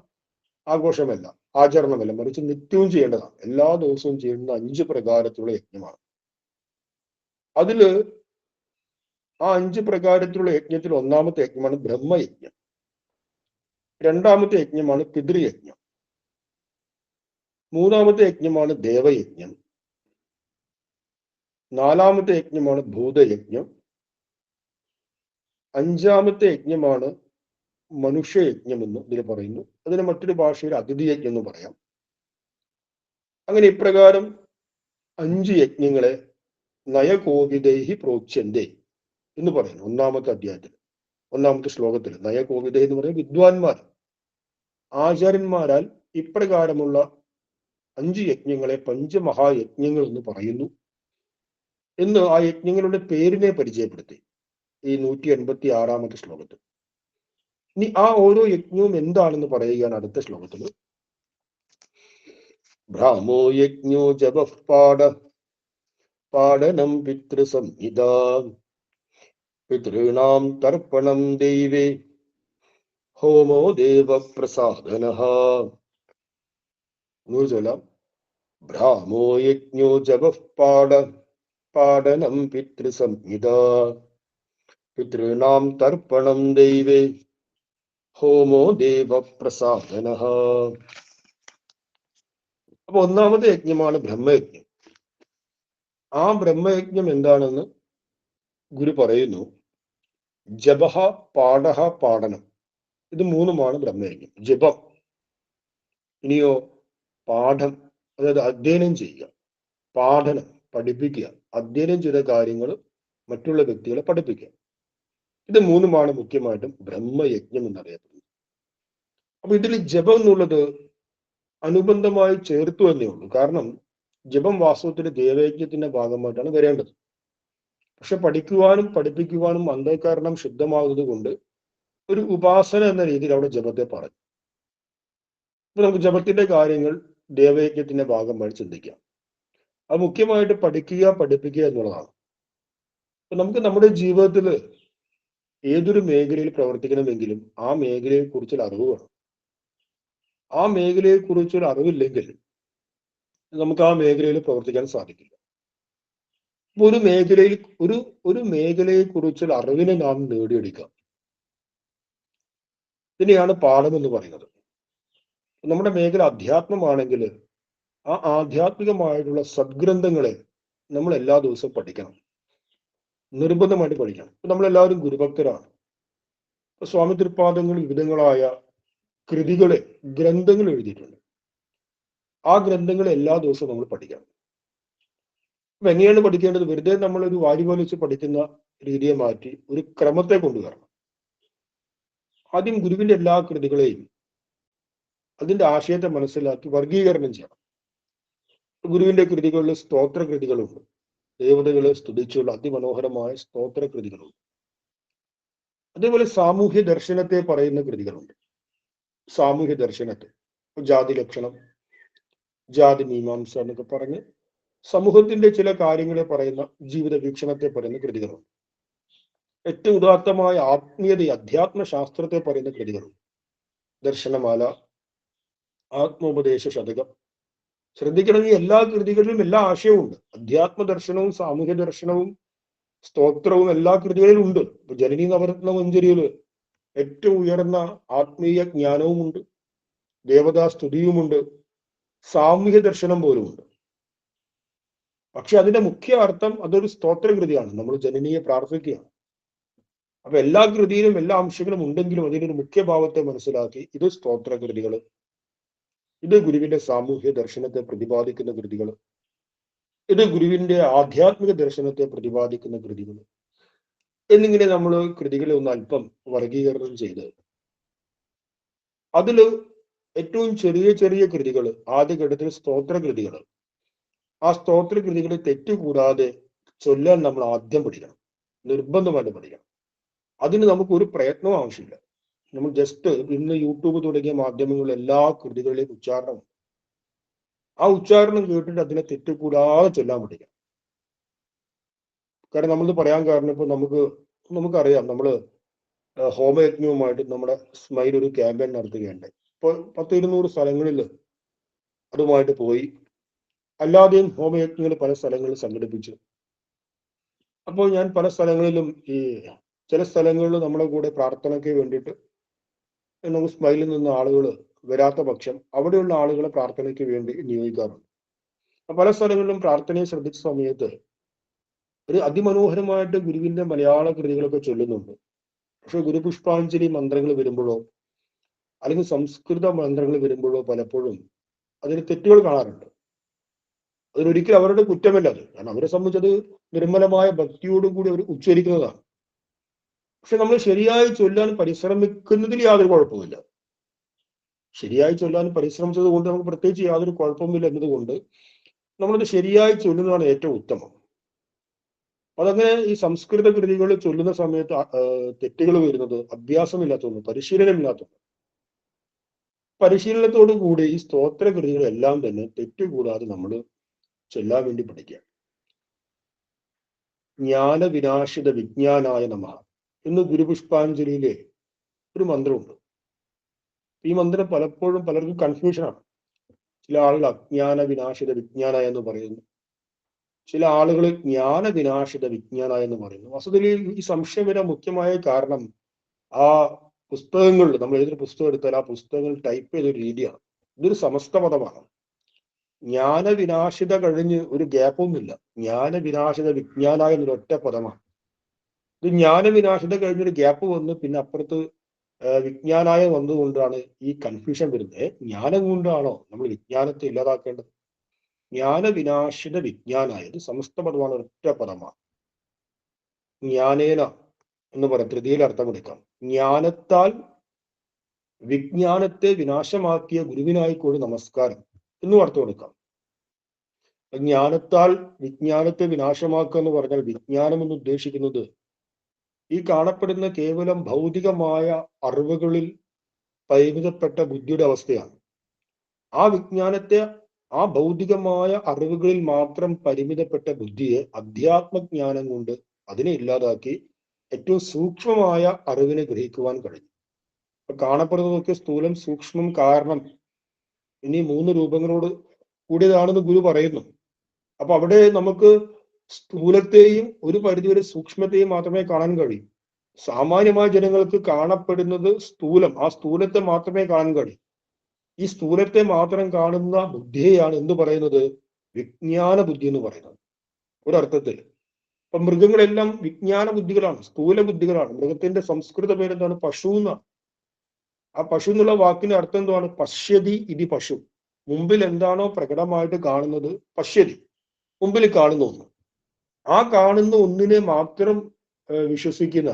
ആഘോഷമല്ല, ആചരണമല്ല. മറിച്ച് നിത്യവും ചെയ്യേണ്ടതാണ്. എല്ലാ ദിവസവും ചെയ്യേണ്ട 5 പ്രകാരത്തിലുള്ള യജ്ഞമാണ്. അതില് ആ 5 പ്രകാരത്തിലുള്ള യജ്ഞത്തിൽ 1-ാമത്തെ യജ്ഞമാണ് ബ്രഹ്മയജ്ഞം. 2-ാമത്തെ യജ്ഞമാണ് പിതൃയജ്ഞം. 3-ാമത്തെ യജ്ഞമാണ് ദേവയജ്ഞം. 4-ാമത്തെ യജ്ഞമാണ് ഭൂതയജ്ഞം. 5-ാമത്തെ യജ്ഞമാണ് മനുഷ്യയജ്ഞം എന്ന് ഇതിൽ പറയുന്നു. അതിന് മറ്റൊരു ഭാഷയിൽ അതിഥിയജ്ഞം എന്ന് പറയാം. അങ്ങനെ ഇപ്രകാരം 5 യജ്ഞങ്ങളെ നയകോപിതൈഹി പ്രോച്യന്തേ എന്ന് പറയുന്നു 1-ാമത്തെ അധ്യായത്തിൽ, 1-ാമത്തെ ശ്ലോകത്തിൽ. നയകോപിത എന്ന് പറയുന്നത് വിദ്വാൻമാർ, ആചാര്യന്മാരാൽ ഇപ്രകാരമുള്ള 5 യജ്ഞങ്ങളെ പഞ്ചമഹായജ്ഞങ്ങൾ എന്ന് പറയുന്നു എന്ന് ആ യജ്ഞങ്ങളുടെ പേരിനെ പരിചയപ്പെടുത്തി ഈ 186-ാമത്തെ ശ്ലോകത്തിൽ. ഇനി ആ ഓരോ യജ്ഞവും എന്താണെന്ന് പറയുകയാണ് അടുത്ത ശ്ലോകത്തിൽ. ബ്രാഹ്മോ യജ്ഞോ ജപഃ പാഠനം പിതൃസംഹിത പിതॄണാം തർപ്പണം ദൈവേ ഹോമോ ദേവപ്രസാദനഃ. ചൊല്ലാം. ബ്രാഹ്മോ യജ്ഞോ ജപഃ പാഠനം പിതൃസംഹിത പിതॄണാം തർപ്പണം ദൈവേ ഹോമോ ദേവപ്രസാദനഃ. അപ്പൊ 1-ാമത്തെ യജ്ഞമാണ് ബ്രഹ്മയജ്ഞം. ആ ബ്രഹ്മയജ്ഞം എന്താണെന്ന് ഗുരു പറയുന്നു. ജപഃ, പാഠഃ, പാഠനം, ഇത് 3-മാണ് ബ്രഹ്മയജ്ഞം. ജപം, ഇനിയോ പാഠം, അതായത് അധ്യയനം ചെയ്യുക. പാഠനം, പഠിപ്പിക്കുക. അധ്യയനം ചെയ്ത കാര്യങ്ങൾ മറ്റുള്ള വ്യക്തികളെ പഠിപ്പിക്കുക. ഇത് 3-മാണ് മുഖ്യമായിട്ടും ബ്രഹ്മയജ്ഞം എന്നറിയപ്പെടുന്നത്. അപ്പൊ ഇതിൽ ജപം എന്നുള്ളത് അനുബന്ധമായി ചേർത്തു എന്നേ ഉള്ളൂ. കാരണം ജപം വാസ്തവത്തിൽ ദേവയജ്ഞത്തിന്റെ ഭാഗമായിട്ടാണ് വരേണ്ടത്. പക്ഷെ പഠിക്കുവാനും പഠിപ്പിക്കുവാനും അന്ധകരണം ശുദ്ധമാകുന്നത് കൊണ്ട് ഒരു ഉപാസന എന്ന രീതിയിൽ അവിടെ ജപത്തെ പറഞ്ഞു. അപ്പൊ നമുക്ക് ജപത്തിന്റെ കാര്യങ്ങൾ ദേവയജ്ഞത്തിന്റെ ഭാഗമായി ചിന്തിക്കാം. അത് മുഖ്യമായിട്ട് പഠിക്കുക, പഠിപ്പിക്കുക എന്നുള്ളതാണ്. അപ്പൊ നമുക്ക് നമ്മുടെ ജീവിതത്തിൽ ഏതൊരു മേഖലയിൽ പ്രവർത്തിക്കണമെങ്കിലും ആ മേഖലയെ കുറിച്ചുള്ള അറിവ് വേണം. ആ മേഖലയെ കുറിച്ചൊരു അറിവില്ലെങ്കിൽ നമുക്ക് ആ മേഖലയിൽ പ്രവർത്തിക്കാൻ സാധിക്കില്ല. ഒരു മേഖലയിൽ ഒരു മേഖലയെ കുറിച്ചുള്ള അറിവിനെ നാം നേടിയെടുക്കാം. ഇതിനെയാണ് പാഠം എന്ന് പറയുന്നത്. നമ്മുടെ മേഖല അധ്യാത്മമാണെങ്കിൽ ആ ആധ്യാത്മികമായിട്ടുള്ള സദ്ഗ്രന്ഥങ്ങളെ നമ്മൾ എല്ലാ ദിവസവും പഠിക്കണം, നിർബന്ധമായിട്ട് പഠിക്കണം. ഇപ്പൊ നമ്മളെല്ലാവരും ഗുരുഭക്തരാണ്. സ്വാമി തൃപ്പാദങ്ങൾ വിവിധങ്ങളായ കൃതികളെ, ഗ്രന്ഥങ്ങൾ എഴുതിയിട്ടുണ്ട്. ആ ഗ്രന്ഥങ്ങൾ എല്ലാ ദിവസവും നമ്മൾ പഠിക്കണം. അപ്പൊ എങ്ങനെയാണ് പഠിക്കേണ്ടത്? വെറുതെ നമ്മളൊരു വാരി വലിച്ച് പഠിക്കുന്ന രീതിയെ മാറ്റി ഒരു ക്രമത്തെ കൊണ്ടുവരണം. ആദ്യം ഗുരുവിന്റെ എല്ലാ കൃതികളെയും അതിന്റെ ആശയത്തെ മനസ്സിലാക്കി വർഗീകരണം ചെയ്യണം. ഗുരുവിന്റെ കൃതികളിൽ സ്തോത്ര കൃതികളുണ്ട്, ദേവതകളെ സ്തുതിച്ചുള്ള അതിമനോഹരമായ സ്തോത്രകൃതികളുണ്ട്. അതേപോലെ സാമൂഹ്യ ദർശനത്തെ പറയുന്ന കൃതികളുണ്ട്. സാമൂഹ്യ ദർശനത്തെ ജാതി ലക്ഷണം, ജാതി മീമാംസ എന്നൊക്കെ പറഞ്ഞ് സമൂഹത്തിന്റെ ചില കാര്യങ്ങളെ പറയുന്ന ജീവിത വീക്ഷണത്തെ പറയുന്ന കൃതികളുണ്ട്. ഏറ്റവും ഉദാത്തമായ ആത്മീയത അധ്യാത്മ ശാസ്ത്രത്തെ പറയുന്ന കൃതികളുണ്ട്. ദർശനമാല, ആത്മോപദേശ ശതകം. ശ്രദ്ധിക്കണം, ഈ എല്ലാ കൃതികളിലും എല്ലാ ആശയവും ഉണ്ട്. അധ്യാത്മ ദർശനവും സാമൂഹ്യ ദർശനവും സ്തോത്രവും എല്ലാ കൃതികളിലും ഉണ്ട്. ഇപ്പൊ ജനനി നവരത്ന മഞ്ജരിയില് ഏറ്റവും ഉയർന്ന ആത്മീയ ജ്ഞാനവുമുണ്ട്, ദേവതാ സ്തുതിയുമുണ്ട്, സാമൂഹ്യ ദർശനം പോലുമുണ്ട്. പക്ഷെ അതിന്റെ മുഖ്യ അർത്ഥം അതൊരു സ്തോത്രകൃതിയാണ്. നമ്മൾ ജനനിയെ പ്രാർത്ഥിക്കുകയാണ്. അപ്പൊ എല്ലാ കൃതിയിലും എല്ലാ അംശങ്ങളും ഉണ്ടെങ്കിലും അതിനൊരു മുഖ്യ ഭാവത്തെ മനസ്സിലാക്കി ഇത് സ്തോത്രകൃതികൾ, ഇത് ഗുരുവിന്റെ സാമൂഹ്യ ദർശനത്തെ പ്രതിപാദിക്കുന്ന കൃതികൾ, ഇത് ഗുരുവിന്റെ ആധ്യാത്മിക ദർശനത്തെ പ്രതിപാദിക്കുന്ന കൃതികൾ എന്നിങ്ങനെ നമ്മൾ കൃതികളെ ഒന്ന് അല്പം വർഗീകരണം ചെയ്ത് അതില് ഏറ്റവും ചെറിയ ചെറിയ കൃതികൾ, ആദ്യഘട്ടത്തിൽ സ്തോത്രകൃതികൾ, ആ സ്തോത്രകൃതികളെ തെറ്റുകൂടാതെ ചൊല്ലാൻ നമ്മൾ ആദ്യം പഠിക്കണം, നിർബന്ധമായിട്ട് പഠിക്കണം. അതിന് നമുക്ക് ഒരു പ്രയത്നവും ആവശ്യമില്ല. നമ്മൾ ജസ്റ്റ് ഇന്ന് യൂട്യൂബ് തുടങ്ങിയ മാധ്യമങ്ങളിൽ എല്ലാ കൃതികളുടെയും ഉച്ചാരണം, ആ ഉച്ചാരണം കേട്ടിട്ട് അതിനെ തെറ്റുകൂടാതെ ചൊല്ലാൻ പഠിക്കണം. കാരണം നമ്മളിത് പറയാൻ കാരണം ഇപ്പൊ നമുക്കറിയാം, നമ്മള് ഹോമയജ്ഞവുമായിട്ട് നമ്മുടെ സ്മൈൽ ഒരു ക്യാമ്പയിൻ നടത്തുകയുണ്ടായി. ഇപ്പൊ 100-200 സ്ഥലങ്ങളിൽ അതുമായിട്ട് പോയി. അല്ലാതെയും ഹോമയജ്ഞങ്ങൾ പല സ്ഥലങ്ങളിൽ സംഘടിപ്പിച്ചു. അപ്പോൾ ഞാൻ പല സ്ഥലങ്ങളിലും ചില സ്ഥലങ്ങളിൽ നമ്മുടെ കൂടെ പ്രാർത്ഥനയ്ക്ക് വേണ്ടിയിട്ട് നമുക്ക് സ്മൈലിൽ നിന്ന് ആളുകൾ വരാത്ത പക്ഷം അവിടെയുള്ള ആളുകളെ പ്രാർത്ഥനയ്ക്ക് വേണ്ടി നിയോഗിക്കാറുണ്ട്. പല സ്ഥലങ്ങളിലും പ്രാർത്ഥനയെ ശ്രദ്ധിച്ച സമയത്ത് ഒരു അതിമനോഹരമായിട്ട് ഗുരുവിന്റെ മലയാള കൃതികളൊക്കെ ചൊല്ലുന്നുണ്ട്. പക്ഷെ ഗുരുപുഷ്പാഞ്ജലി മന്ത്രങ്ങൾ വരുമ്പോഴോ അല്ലെങ്കിൽ സംസ്കൃത മന്ത്രങ്ങൾ വരുമ്പോഴോ പലപ്പോഴും അതിന് തെറ്റുകൾ കാണാറുണ്ട്. അതിനൊരിക്കലും അവരുടെ കുറ്റമല്ല അത്, കാരണം അവരെ സംബന്ധിച്ചത് നിർമ്മലമായ ഭക്തിയോടുകൂടി അവർ ഉച്ചരിക്കുന്നതാണ്. പക്ഷെ നമ്മൾ ശരിയായി ചൊല്ലാൻ പരിശ്രമിക്കുന്നതിൽ യാതൊരു കുഴപ്പമില്ല. ശരിയായി ചൊല്ലാൻ പരിശ്രമിച്ചത് കൊണ്ട് നമുക്ക് പ്രത്യേകിച്ച് യാതൊരു കുഴപ്പമില്ല എന്നതുകൊണ്ട് നമ്മളത് ശരിയായി ചൊല്ലുന്നതാണ് ഏറ്റവും ഉത്തമം. അതങ്ങനെ ഈ സംസ്കൃത കൃതികൾ ചൊല്ലുന്ന സമയത്ത് തെറ്റുകൾ വരുന്നത് അഭ്യാസമില്ലാത്തതുകൊണ്ട്, പരിശീലനമില്ലാത്തതുകൊണ്ട്. പരിശീലനത്തോടു കൂടി ഈ സ്തോത്ര കൃതികളെല്ലാം തന്നെ തെറ്റുകൂടാതെ നമ്മൾ ചൊല്ലാൻ വേണ്ടി പഠിക്കുക. ജ്ഞാനവിനാശിത വിജ്ഞാനായ നമഃ എന്ന് ഗുരുപുഷ്പാഞ്ജലിയിലെ ഒരു മന്ത്രമുണ്ട്. ഈ മന്ത്രം പലപ്പോഴും പലർക്കും കൺഫ്യൂഷനാണ്. ചില ആളുകൾ അജ്ഞാന വിനാശിത വിജ്ഞാനായ എന്ന് പറയുന്നു, ചില ആളുകൾ ജ്ഞാനവിനാശിത വിജ്ഞാനായ എന്ന് പറയുന്നു. വസ്തുതയിൽ ഈ സംശയം വരാൻ മുഖ്യമായ കാരണം ആ പുസ്തകങ്ങളിൽ, നമ്മൾ ഏതൊരു പുസ്തകം എടുത്താൽ ആ പുസ്തകങ്ങൾ ടൈപ്പ് ചെയ്തൊരു രീതിയാണ്. ഇതൊരു സമസ്ത പദമാണ്. ജ്ഞാനവിനാശിത കഴിഞ്ഞ് ഒരു ഗ്യാപ്പൊന്നുമില്ല. ജ്ഞാനവിനാശിത വിജ്ഞാനായ എന്നൊരു ഒറ്റ പദമാണ്. ഇത് ജ്ഞാനവിനാശിത കഴിഞ്ഞൊരു ഗ്യാപ്പ് വന്ന് പിന്നെ അപ്പുറത്ത് വിജ്ഞാനായ വന്നുകൊണ്ടാണ് ഈ കൺഫ്യൂഷൻ വരുന്നത്. ജ്ഞാനം കൊണ്ടാണോ നമ്മൾ വിജ്ഞാനത്തെ ഇല്ലാതാക്കേണ്ടത്? ജ്ഞാനവിനാശിത വിജ്ഞാനായത് സമസ്ത പദമാണ്, ഒറ്റ പദമാണ്. ജ്ഞാനേന എന്ന് പറയാം, തൃതിയിൽ അർത്ഥം എടുക്കാം. ജ്ഞാനത്താൽ വിജ്ഞാനത്തെ വിനാശമാക്കിയ ഗുരുവിനായിക്കോട് നമസ്കാരം എന്നും അർത്ഥം എടുക്കാം. ജ്ഞാനത്താൽ വിജ്ഞാനത്തെ വിനാശമാക്കുക എന്ന് പറഞ്ഞാൽ വിജ്ഞാനം എന്ന് ഉദ്ദേശിക്കുന്നത് ഈ കാണപ്പെടുന്ന കേവലം ഭൗതികമായ അറിവുകളിൽ പരിമിതപ്പെട്ട ബുദ്ധിയുടെ അവസ്ഥയാണ്. ആ വിജ്ഞാനത്തെ, ആ ഭൗതികമായ അറിവുകളിൽ മാത്രം പരിമിതപ്പെട്ട ബുദ്ധിയെ അധ്യാത്മജ്ഞാനം കൊണ്ട് അതിനെ ഇല്ലാതാക്കി ഏറ്റവും സൂക്ഷ്മമായ അറിവിനെ ഗ്രഹിക്കുവാൻ കഴിയും. കാണപ്പെടുന്നതൊക്കെ സ്ഥൂലം, സൂക്ഷ്മം, കാരണം എന്നീ 3 രൂപങ്ങളോട് കൂടിയതാണെന്ന് ഗുരു പറയുന്നു. അപ്പൊ അവിടെ നമുക്ക് സ്ഥൂലത്തെയും ഒരു പരിധിവരെ സൂക്ഷ്മത്തെയും മാത്രമേ കാണാൻ കഴിയൂ. സാമാന്യമായ ജനങ്ങൾക്ക് കാണപ്പെടുന്നത് സ്ഥൂലം, ആ സ്ഥൂലത്തെ മാത്രമേ കാണാൻ കഴിയൂ. ഈ സ്ഥൂലത്തെ മാത്രം കാണുന്ന ബുദ്ധിയെയാണ് എന്ത് പറയുന്നത്? വിജ്ഞാന ബുദ്ധി എന്ന് പറയുന്നത് ഒരർത്ഥത്തിൽ. അപ്പൊ മൃഗങ്ങളെല്ലാം വിജ്ഞാന ബുദ്ധികളാണ്, സ്ഥൂല ബുദ്ധികളാണ്. മൃഗത്തിന്റെ സംസ്കൃത പേരെന്താണ്? പശു എന്നാണ്. ആ പശു എന്നുള്ള വാക്കിന്റെ അർത്ഥം എന്താണ്? പശ്യതി ഇതി പശു. മുമ്പിൽ എന്താണോ പ്രകടമായിട്ട് കാണുന്നത്, പശ്യതി, മുമ്പിൽ കാണുന്ന ഒന്ന്. ആ കാണുന്ന ഒന്നിനെ മാത്രം വിശ്വസിക്കുന്ന,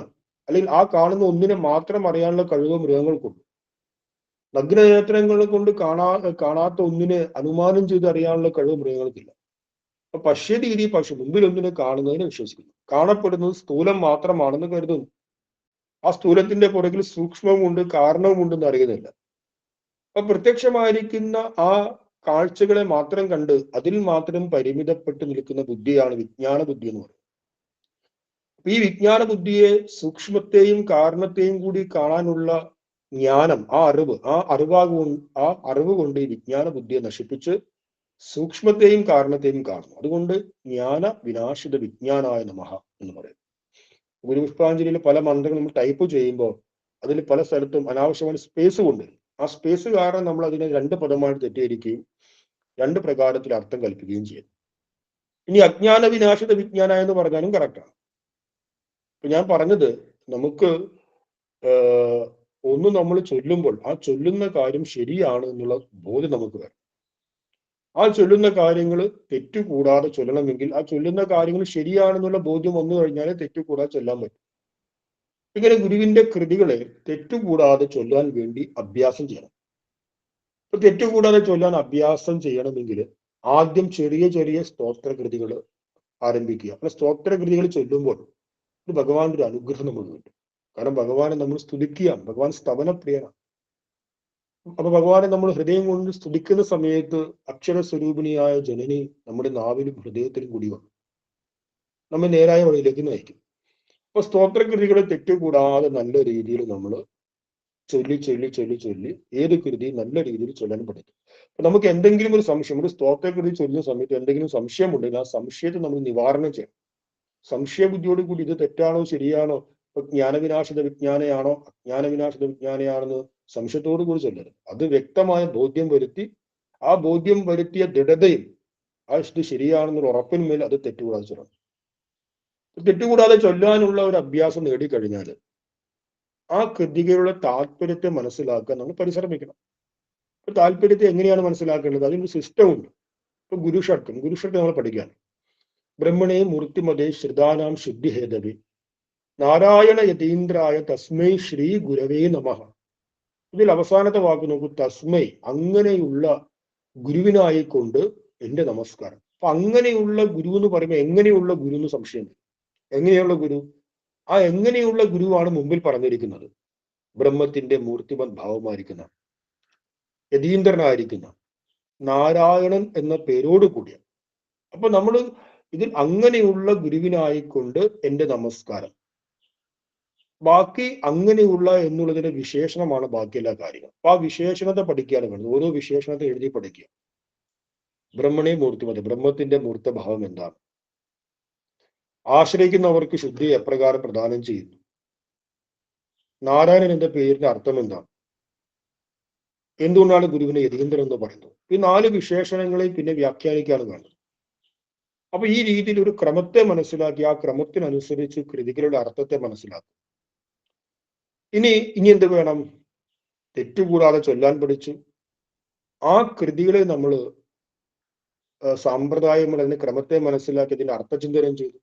അല്ലെങ്കിൽ ആ കാണുന്ന ഒന്നിനെ മാത്രം അറിയാനുള്ള കഴിവ് മൃഗങ്ങൾക്കുണ്ട്. നഗ്നനേത്രങ്ങളെ കൊണ്ട് കാണാത്ത ഒന്നിനെ അനുമാനം ചെയ്ത് അറിയാനുള്ള കഴിവ് മൃഗങ്ങൾക്കില്ല. അപ്പൊ പശ്യതീതി പശു, മുമ്പിൽ ഒന്നിനെ കാണുന്നതിനെ വിശ്വസിക്കുന്നു. കാണപ്പെടുന്നത് സ്ഥൂലം മാത്രമാണെന്ന് കരുതുന്നു. ആ സ്ഥൂലത്തിന്റെ പുറകിൽ സൂക്ഷ്മവുമുണ്ട്, കാരണവുമുണ്ടെന്ന് അറിയുന്നില്ല. അപ്പൊ പ്രത്യക്ഷമായിരിക്കുന്ന ആ കാഴ്ചകളെ മാത്രം കണ്ട് അതിൽ മാത്രം പരിമിതപ്പെട്ട് നിൽക്കുന്ന ബുദ്ധിയാണ് വിജ്ഞാന ബുദ്ധി എന്ന് പറയുന്നത്. ഈ വിജ്ഞാന ബുദ്ധിയെ സൂക്ഷ്മത്തെയും കാരണത്തെയും കൂടി കാണാനുള്ള ജ്ഞാനം, ആ അറിവ് കൊണ്ട് ഈ വിജ്ഞാന ബുദ്ധിയെ നശിപ്പിച്ച് സൂക്ഷ്മത്തെയും കാരണത്തെയും കാണുന്നു. അതുകൊണ്ട് ജ്ഞാന വിനാശിത വിജ്ഞാനായ നമഃ എന്ന് പറയും. ഗുരുപുഷ്പാഞ്ജലിയിൽ പല മന്ത്രങ്ങൾ നമ്മൾ ടൈപ്പ് ചെയ്യുമ്പോൾ അതിൽ പല സ്ഥലത്തും അനാവശ്യമായ സ്പേസ് കൊണ്ടുവരും. ആ സ്പേസ് കാരണം നമ്മൾ അതിനെ രണ്ട് പദമായിട്ട് തെറ്റിദ്ധരിക്കുകയും രണ്ട് പ്രകാരത്തിൽ അർത്ഥം കൽപ്പിക്കുകയും ചെയ്യും. ഇനി അജ്ഞാന വിനാശിത വിജ്ഞാന എന്ന് പറഞ്ഞാലും കറക്റ്റാണ്. ഇപ്പൊ ഞാൻ പറഞ്ഞത്, നമുക്ക് ഒന്ന് നമ്മൾ ചൊല്ലുമ്പോൾ ആ ചൊല്ലുന്ന കാര്യം ശരിയാണ് എന്നുള്ള ബോധ്യം നമുക്ക് വരും. ആ ചൊല്ലുന്ന കാര്യങ്ങൾ തെറ്റുകൂടാതെ ചൊല്ലണമെങ്കിൽ ആ ചൊല്ലുന്ന കാര്യങ്ങൾ ശരിയാണെന്നുള്ള ബോധ്യം വന്നു കഴിഞ്ഞാൽ തെറ്റുകൂടാതെ ചൊല്ലാൻ പറ്റും. ഇങ്ങനെ ഗുരുവിന്റെ കൃതികളെ തെറ്റുകൂടാതെ ചൊല്ലാൻ വേണ്ടി അഭ്യാസം ചെയ്യണം. ഇപ്പൊ തെറ്റുകൂടാതെ ചൊല്ലാൻ അഭ്യാസം ചെയ്യണമെങ്കിൽ ആദ്യം ചെറിയ ചെറിയ സ്തോത്രകൃതികൾ ആരംഭിക്കുക. അപ്പൊ സ്തോത്രകൃതികൾ ചൊല്ലുമ്പോൾ ഭഗവാന്റെ ഒരു അനുഗ്രഹം നമുക്ക് കിട്ടും. കാരണം ഭഗവാനെ നമ്മൾ സ്തുതിക്കുകയാണ്, ഭഗവാൻ സ്തവനപ്രിയനാണ്. അപ്പൊ ഭഗവാനെ നമ്മൾ ഹൃദയം കൊണ്ട് സ്തുതിക്കുന്ന സമയത്ത് അക്ഷരസ്വരൂപിണിയായ ജനനി നമ്മുടെ നാവിലും ഹൃദയത്തിലും കൂടി വന്നു നമ്മെ നേരായ വഴിയിലേക്ക് നയിക്കും. അപ്പൊ സ്തോത്രകൃതികളെ തെറ്റുകൂടാതെ നല്ല രീതിയിൽ നമ്മൾ ചൊല്ലി ചൊല്ലി ചൊല്ലി ചൊല്ലി ഏത് കൃതി നല്ല രീതിയിൽ ചൊല്ലാൻ പഠിക്കും. അപ്പൊ നമുക്ക് എന്തെങ്കിലും ഒരു സംശയം, ഒരു സ്തോത്രകൃതി ചൊല്ലുന്ന സമയത്ത് എന്തെങ്കിലും സംശയമുണ്ടെങ്കിൽ ആ സംശയത്തെ നമ്മൾ നിവാരണം ചെയ്യണം. സംശയബുദ്ധിയോട് കൂടി ഇത് തെറ്റാണോ ശരിയാണോ, ഇപ്പൊ ജ്ഞാനവിനാശിത വിജ്ഞാനയാണോ അജ്ഞാനവിനാശിത വിജ്ഞാനയാണെന്ന് സംശയത്തോടു കൂടി ചൊല്ലരുത്. അത് വ്യക്തമായ ബോധ്യം വരുത്തി, ആ ബോധ്യം വരുത്തിയ ദൃഢതയും ആ ഇത് ശരിയാണെന്നൊരു ഉറപ്പിന്മേൽ അത് തെറ്റുകൂടാതെ ചൊല്ലണം. തെറ്റുകൂടാതെ ചൊല്ലാനുള്ള ഒരു അഭ്യാസം നേടിക്കഴിഞ്ഞാൽ ആ കൃതികളുടെ താല്പര്യത്തെ മനസ്സിലാക്കാൻ നമ്മൾ പരിശ്രമിക്കണം. ഇപ്പൊ താല്പര്യത്തെ എങ്ങനെയാണ് മനസ്സിലാക്കേണ്ടത്? അതിനൊരു സിസ്റ്റം ഉണ്ട്. ഇപ്പൊ ഗുരുഷട്കം നമ്മൾ പഠിക്കാൻ ബ്രഹ്മണേ മൂർത്തിമതേ ശ്രുതാനാം ശുദ്ധിഹേതവേ നാരായണ യതീന്ദ്രായ തസ്മൈ ശ്രീ ഗുരവേ നമഃ. ഇതിൽ അവസാനത്തെ വാക്ക് നോക്കൂ, തസ്മൈ, അങ്ങനെയുള്ള ഗുരുവിനായിക്കൊണ്ട് എന്റെ നമസ്കാരം. അപ്പൊ അങ്ങനെയുള്ള ഗുരു എന്ന് പറയുമ്പോൾ എങ്ങനെയുള്ള ഗുരു എന്ന് സംശയം. എങ്ങനെയുള്ള ഗുരു? ആ എങ്ങനെയുള്ള ഗുരുവാണ് മുമ്പിൽ പറഞ്ഞിരിക്കുന്നത്. ബ്രഹ്മത്തിന്റെ മൂർത്തിമത് ഭാവമായിരിക്കുന്ന, യതീന്ദ്രനായിരിക്കുന്ന, നാരായണൻ എന്ന പേരോട് കൂടിയ. അപ്പൊ നമ്മൾ ഇതിൽ അങ്ങനെയുള്ള ഗുരുവിനായിക്കൊണ്ട് എന്റെ നമസ്കാരം. ബാക്കി അങ്ങനെയുള്ള എന്നുള്ളതിന്റെ വിശേഷണമാണ് ബാക്കി എല്ലാ കാര്യങ്ങളും. അപ്പൊ ആ വിശേഷണത്തെ പഠിക്കുകയാണ് വേണ്ടത്. ഓരോ വിശേഷണത്തെ എഴുതി പഠിക്കുക. ബ്രഹ്മണേ മൂർത്തിമത്, ബ്രഹ്മത്തിന്റെ മൂർത്തഭാവം എന്താണ്? ആശ്രയിക്കുന്നവർക്ക് ശുദ്ധി എപ്രകാരം പ്രദാനം ചെയ്യുന്നു? നാരായണൻ എന്ന പേരിന്റെ അർത്ഥം എന്താണ്? എന്തുകൊണ്ടാണ് ഗുരുവിനെ യതീന്ദ്രൻ എന്ന് പറയുന്നത്? ഈ 4 വിശേഷണങ്ങളെ പിന്നെ വ്യാഖ്യാനിക്കാണ് വേണ്ടത്. അപ്പൊ ഈ രീതിയിൽ ഒരു ക്രമത്തെ മനസ്സിലാക്കി ആ ക്രമത്തിനനുസരിച്ച് കൃതികളുടെ അർത്ഥത്തെ മനസ്സിലാക്കും. ഇനി എന്ത് വേണം? തെറ്റുകൂടാതെ ചൊല്ലാൻ പഠിച്ചു. ആ കൃതികളെ നമ്മൾ സാമ്പ്രദായങ്ങൾ, അതിന്റെ ക്രമത്തെ മനസ്സിലാക്കി അതിന്റെ അർത്ഥചിന്തനം ചെയ്തു.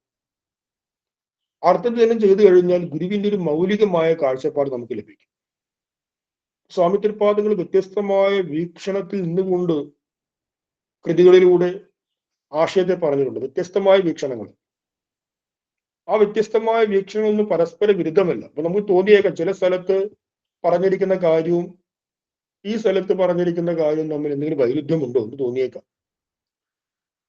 അർത്ഥചിന്തനം ചെയ്തു കഴിഞ്ഞാൽ ഗുരുവിന്റെ ഒരു മൗലികമായ കാഴ്ചപ്പാട് നമുക്ക് ലഭിക്കും. സ്വാമി തൃപ്പാദങ്ങൾ വ്യത്യസ്തമായ വീക്ഷണത്തിൽ നിന്നുകൊണ്ട് കൃതികളിലൂടെ ആശയത്തെ പറഞ്ഞിട്ടുണ്ട്. വ്യത്യസ്തമായ വീക്ഷണങ്ങൾ. ആ വ്യത്യസ്തമായ വീക്ഷണങ്ങളൊന്നും പരസ്പര വിരുദ്ധമല്ല. അപ്പൊ നമുക്ക് തോന്നിയേക്കാം ചില സ്ഥലത്ത് പറഞ്ഞിരിക്കുന്ന കാര്യവും ഈ സ്ഥലത്ത് പറഞ്ഞിരിക്കുന്ന കാര്യവും തമ്മിൽ എന്തെങ്കിലും വൈരുദ്ധ്യമുണ്ടോ എന്ന് തോന്നിയേക്കാം.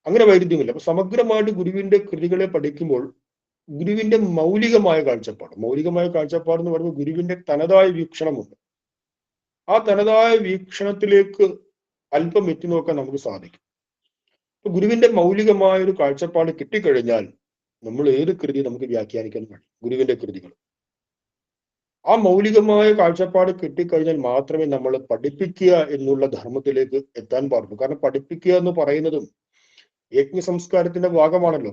അങ്ങനെ വൈരുദ്ധ്യമില്ല. അപ്പൊ സമഗ്രമായിട്ട് ഗുരുവിന്റെ കൃതികളെ പഠിക്കുമ്പോൾ ഗുരുവിന്റെ മൗലികമായ കാഴ്ചപ്പാട് എന്ന് പറയുമ്പോൾ ഗുരുവിന്റെ തനതായ വീക്ഷണമുണ്ട്. ആ തനതായ വീക്ഷണത്തിലേക്ക് അല്പം എത്തി നോക്കാൻ നമുക്ക് സാധിക്കും. അപ്പൊ ഗുരുവിന്റെ മൗലികമായ ഒരു കാഴ്ചപ്പാട് കിട്ടിക്കഴിഞ്ഞാൽ നമ്മൾ ഏത് കൃതി നമുക്ക് വ്യാഖ്യാനിക്കാൻ കഴിയും. ഗുരുവിന്റെ കൃതികൾ ആ മൗലികമായ കാഴ്ചപ്പാട് കിട്ടിക്കഴിഞ്ഞാൽ മാത്രമേ നമ്മൾ പഠിപ്പിക്കുക എന്നുള്ള ധർമ്മത്തിലേക്ക് എത്താൻ പാടുള്ളൂ. കാരണം പഠിപ്പിക്കുക എന്ന് പറയുന്നതും യജ്ഞ സംസ്കാരത്തിന്റെ ഭാഗമാണല്ലോ.